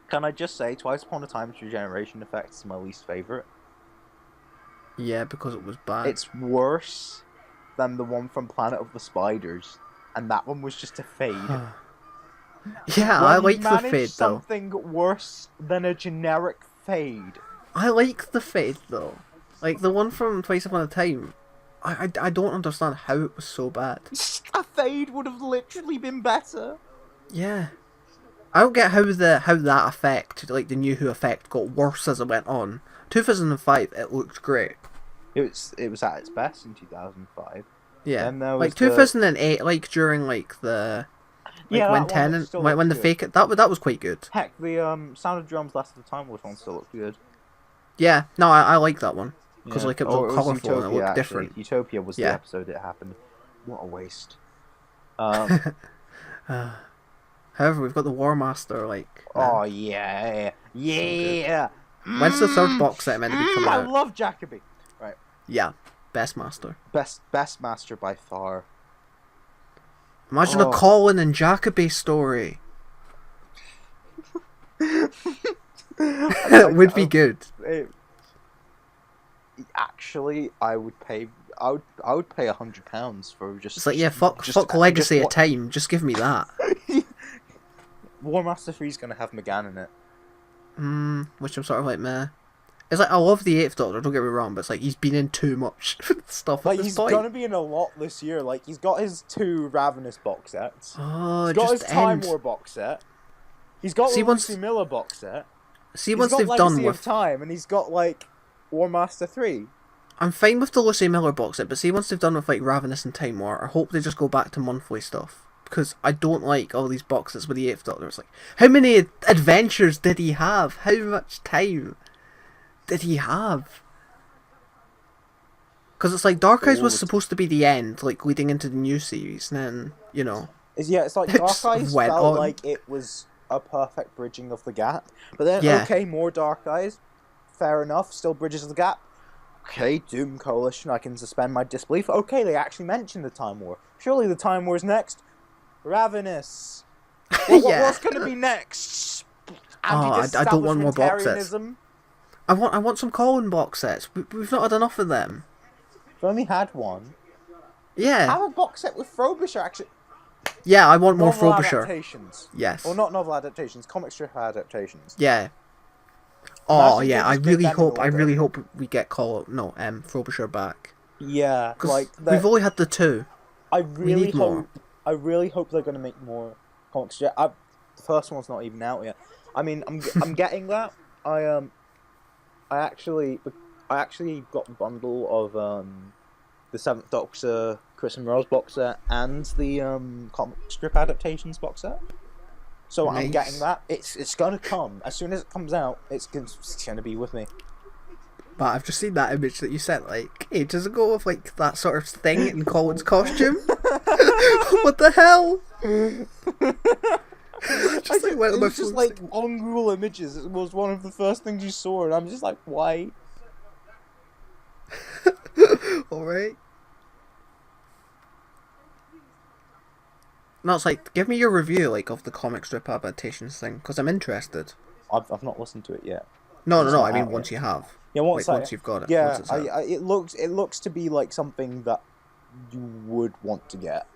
Can I just say, Twice Upon a Time's regeneration effect is my least favourite. Yeah, because it was bad. It's worse than the one from Planet of the Spiders, and that one was just a fade. Yeah, I like the fade though. Something worse than a generic fade. I like the fade though. Like the one from Twice Upon a Time. I don't understand how it was so bad. A fade would have literally been better. Yeah. I don't get how that effect, like the New Who effect, got worse as it went on. 2005, it looked great. It was at its best in 2005. Yeah. And there was like 2008, like during like the when Tennant when the fake that was quite good. Heck, the Sound of Drums Last of the Time Lord one still looked good. Yeah, no, I like that one because like it was was colourful and it looked actually. different. Utopia was the Yeah. episode it happened. What a waste. However, we've got the War Master like. Oh yeah. When's the third box set meant to be coming I out? love Jacoby. Right. Yeah, best master. Best master by far. Imagine a Colin and Jacoby story. It would be good. Actually, I would pay £100 for just. It's like fuck Legacy of Time. Just give me that. War Master 3's gonna have McGann in it. Which I'm sort of like meh. It's like I love the Eighth Doctor. Don't get me wrong, but it's like he's been in too much stuff. Like at this he's point. gonna be in a lot this year. Like he's got his 2 Ravenous box sets. Oh, He's got his just Time end. War box set. He's got the once- Lucy Miller box set. See, He's once got they've Legacy done of with, Time, and he's got like War Master 3. I'm fine with the Lucy Miller box set, but see, once they've done with like Ravenous and Time War, I hope they just go back to monthly stuff because I don't like all these boxes with the Eighth Doctor. It's like, how many adventures did he have? How much time did he have? Because it's like Dark Eyes was supposed to be the end, like leading into the new series, and then It's like It Dark just Eyes went felt on. like it was a perfect bridging of the gap. But then, Yeah. okay, more Dark Eyes. Fair enough, still bridges the gap. Okay, Doom Coalition, I can suspend my disbelief. Okay, they actually mentioned the Time War. Surely the Time War's next. Ravenous. What's going to be next? I don't want more box sets. Anti-disestablishmentarianism? I want some Colin box sets. We've not had enough of them. We've only had one. Yeah, Have a box set with Frobisher, actually. yeah, I want more Novel Frobisher. adaptations. Yes. Or not novel adaptations, comic strip adaptations. Yeah. Oh Imagine yeah, they I just did really that in hope order. we get Frobisher back. Yeah, Because like we've only had the 2. I really need more. I really hope they're gonna make more comic strip. The first one's not even out yet. I mean, I'm getting that. I actually got the bundle of the 7th Doctor Chris and Rose box set and the comic strip adaptations box set. So Nice. I'm getting that. It's gonna come as soon as it comes out. It's gonna be with me. But I've just seen that image that you sent like ages ago of like that sort of thing in Colin's costume. What the hell? Just like went on It my was just phone. like on Google Images. It was one of the first things you saw, and I'm just like, why? Alright. No, it's like, give me your review, like, of the comic strip adaptations thing, because I'm interested. I've not listened to it yet. No, It's I not mean out once yet. you have. Yeah, once you've got it. Yeah, once it's out. it looks to be like something that you would want to get.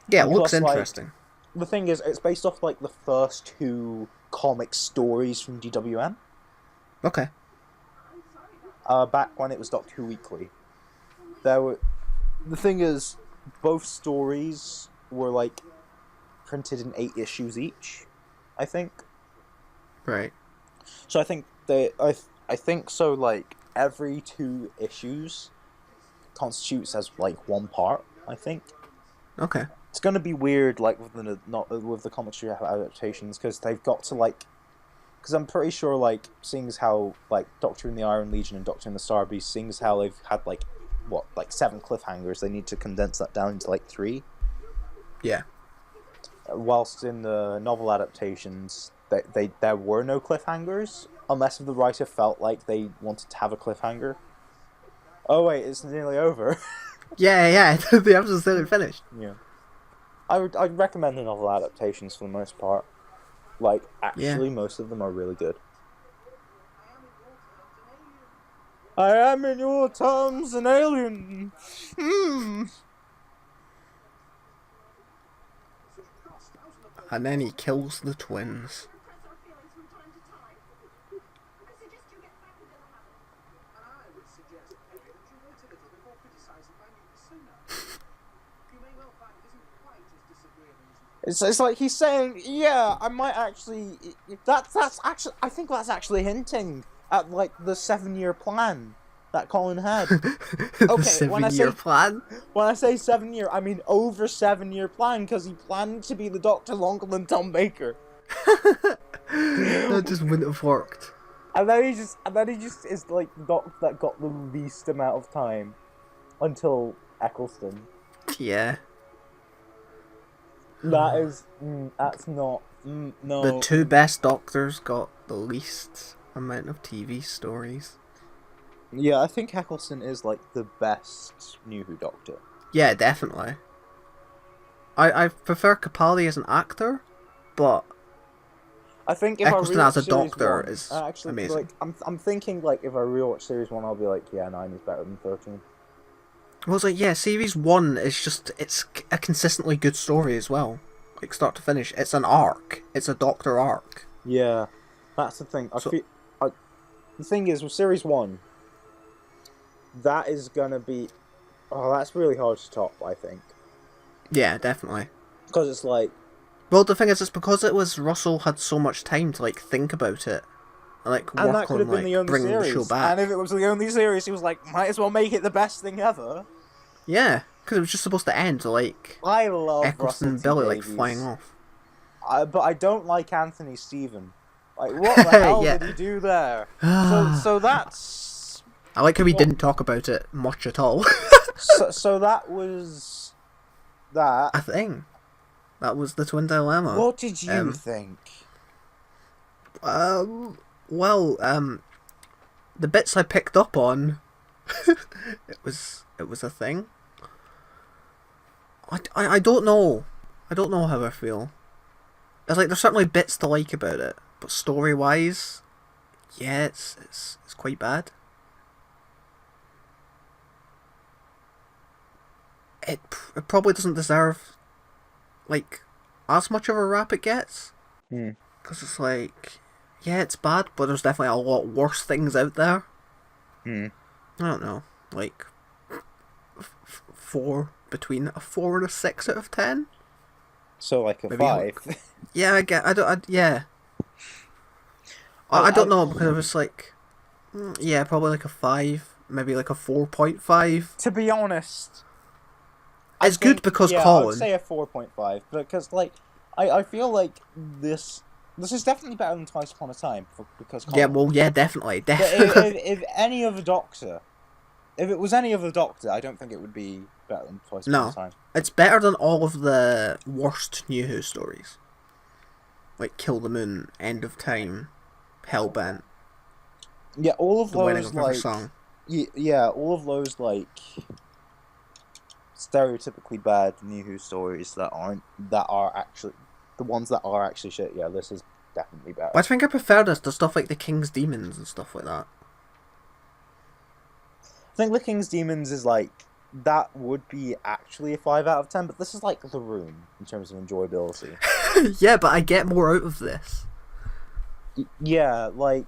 Yeah, it looks Plus, like, interesting. The thing is, it's based off like the first 2 comic stories from DWM. Okay. Back when it was Doctor Who Weekly. The thing is, both stories were like printed in 8 issues each, I think. Right. So I think I think so. Like every 2 issues constitutes as like one part. I think Okay. it's gonna be weird, like with the not with the commentary adaptations, because they've got to like. Because I'm pretty sure, like, seeing as how like Doctor in the Iron Legion and Doctor in the Star Beast, seeing as how they've had like 7 cliffhangers, they need to condense that down into like 3. Yeah. Whilst in the novel adaptations, there were no cliffhangers, unless if the writer felt like they wanted to have a cliffhanger. Oh wait, it's nearly over. Yeah. The episode's still finished. Yeah, I'd recommend the novel adaptations for the most part. Like, actually, most of them are really good. I am in your terms an alien. And then he kills the twins. It's like he's saying, yeah, I might actually. That's actually. I think that's actually hinting at like the 7-year plan that Colin had. The Okay, 7-year plan? When I say 7-year, I mean over 7-year plan, because he planned to be the Doctor longer than Tom Baker. That just wouldn't have worked. And then he just is like the Doctor that got the least amount of time until Eccleston. Yeah. That's not no. The 2 best Doctors got the least amount of TV stories. Yeah, I think Eccleston is like the best New Who Doctor. Yeah, definitely. I prefer Capaldi as an actor, but I think if Eccleston I as a Series Doctor 1, is actually, amazing. like I'm thinking like if I rewatch Series 1, I'll be like, yeah, 9 is better than 13. Well, it's like, yeah, Series 1 is just, it's a consistently good story as well. Like, start to finish. It's an arc. It's a Doctor arc. Yeah, that's the thing. The thing is, with Series 1, that is gonna be... Oh, that's really hard to top, I think. Yeah, definitely. Because it's like... Well, the thing is, it's because it was Russell had so much time to, like, think about it. And, like, And that work could on, have been like, the only bringing the series. show back. And if it was the only series, he was like, might as well make it the best thing ever. Yeah, because it was just supposed to end, like, I love Eccleston and Russell T. Billy, like, Davies. flying off. But I don't like Anthony Stephen. Like, what the hell Yeah. did he do there? So that's... I like how we didn't talk about it much at all. So that was... That. I think. That was the Twin Dilemma. What did you think? Well, the bits I picked up on, it was a thing. I don't know. I don't know how I feel. It's like, there's certainly bits to like about it, but story-wise, yeah, it's quite bad. It probably doesn't deserve, like, as much of a rap it gets. Because it's like, yeah, it's bad, but there's definitely a lot worse things out there. I don't know, like, between a 4 and a 6 out of 10? So like a Maybe 5. Yeah, yeah. I don't know, because it was like, yeah, probably like a 5, maybe like a 4.5. To be honest... It's good because I Colin... would say a 4.5, because, like, I feel like this is definitely better than Twice Upon a Time, because Colin. Yeah, well, yeah, definitely. But if any other Doctor... If it was any other Doctor, I don't think it would be better than Twice Upon a Time. It's better than all of the worst New Who stories. Like Kill the Moon, End of Time, Hellbent. Yeah, all of The Wedding those, of River like... Song. Yeah, all of those, like... stereotypically bad New Who stories that are actually... The ones that are actually shit, yeah, this is definitely better. But I think I prefer this to stuff like The King's Demons and stuff like that. I think The King's Demons is like, that would be actually a 5 out of 10, but this is like The Room in terms of enjoyability. Yeah, but I get more out of this. Yeah, like...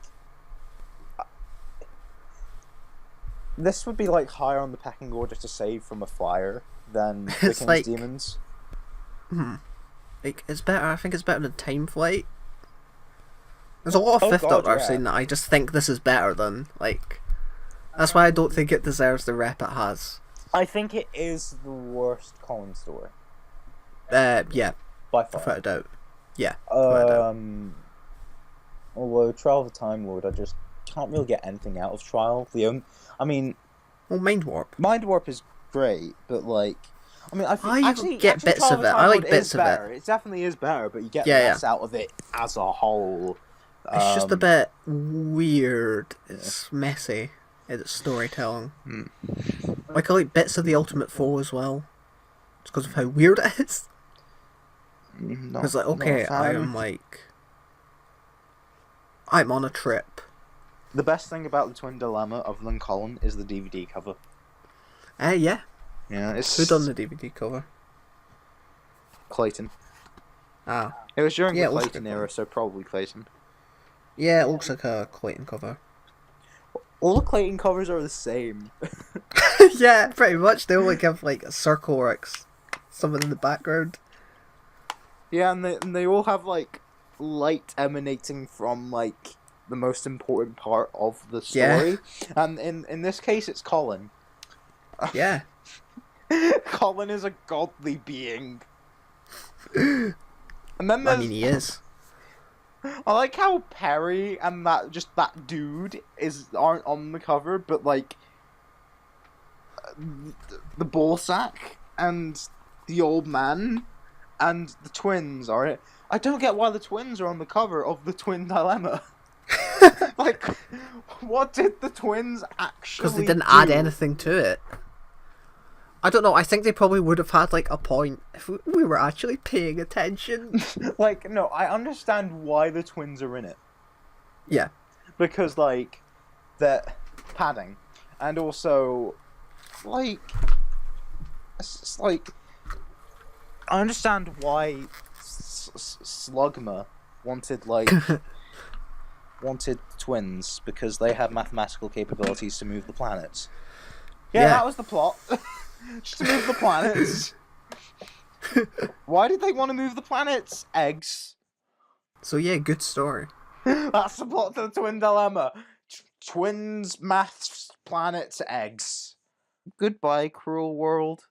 This would be like higher on the pecking order to save from a fire than The King's like... Demons. Like, it's better, I think it's better than Time Flight. There's a lot of Oh Fifth God, Doctor I've yeah. seen that I just think this is better than, like... That's why I don't think it deserves the rep it has. I think it is the worst Colin story. Yeah, By without far. a doubt. Yeah, without a doubt. Although Trial of the Time Lord, I just can't really get anything out of Trial. I mean, Well, Mind Warp. Mind Warp is great, but like, I mean, I think I get bits Trial of the it. Time I like Lord bits is of it. better. It definitely is better, but you get Yeah, less out of it as a whole. It's just a bit weird. It's messy in its storytelling. Like, I like bits of The Ultimate Foe as well. It's because of how weird it is. It's like, okay, I'm on a trip. The best thing about the Twin Dilemma, other than Colin, is the DVD cover. Yeah. Yeah, it's Who done the DVD cover? Clayton. Ah. It was during Yeah, the it looks Clayton good. era, so probably Clayton. Yeah, it looks like a Clayton cover. All the Clayton covers are the same. Yeah, pretty much. They only give, like, a circle or something in the background. Yeah, and they all have, like, light emanating from, like, the most important part of the story. Yeah. And in this case, it's Colin. Yeah. Colin is a godly being. And then there's... I mean, he is. I like how Perry and that dude aren't on the cover, but like the ball sack and the old man and the twins are. I don't get why the twins are on the cover of the Twin Dilemma. Like, what did the twins actually? Because they didn't do? add anything to it. I don't know, I think they probably would have had, like, a point if we were actually paying attention. Like, no, I understand why the twins are in it. Yeah. Because, like, they're padding. And also, like, it's like, I understand why Slugma wanted, like, wanted twins, because they have mathematical capabilities to move the planets. Yeah, that was the plot. Just to move the planets. Why did they want to move the planets? Eggs. So yeah, good story. That's the plot to the Twin Dilemma. Twins, maths, planets, eggs. Goodbye, cruel world.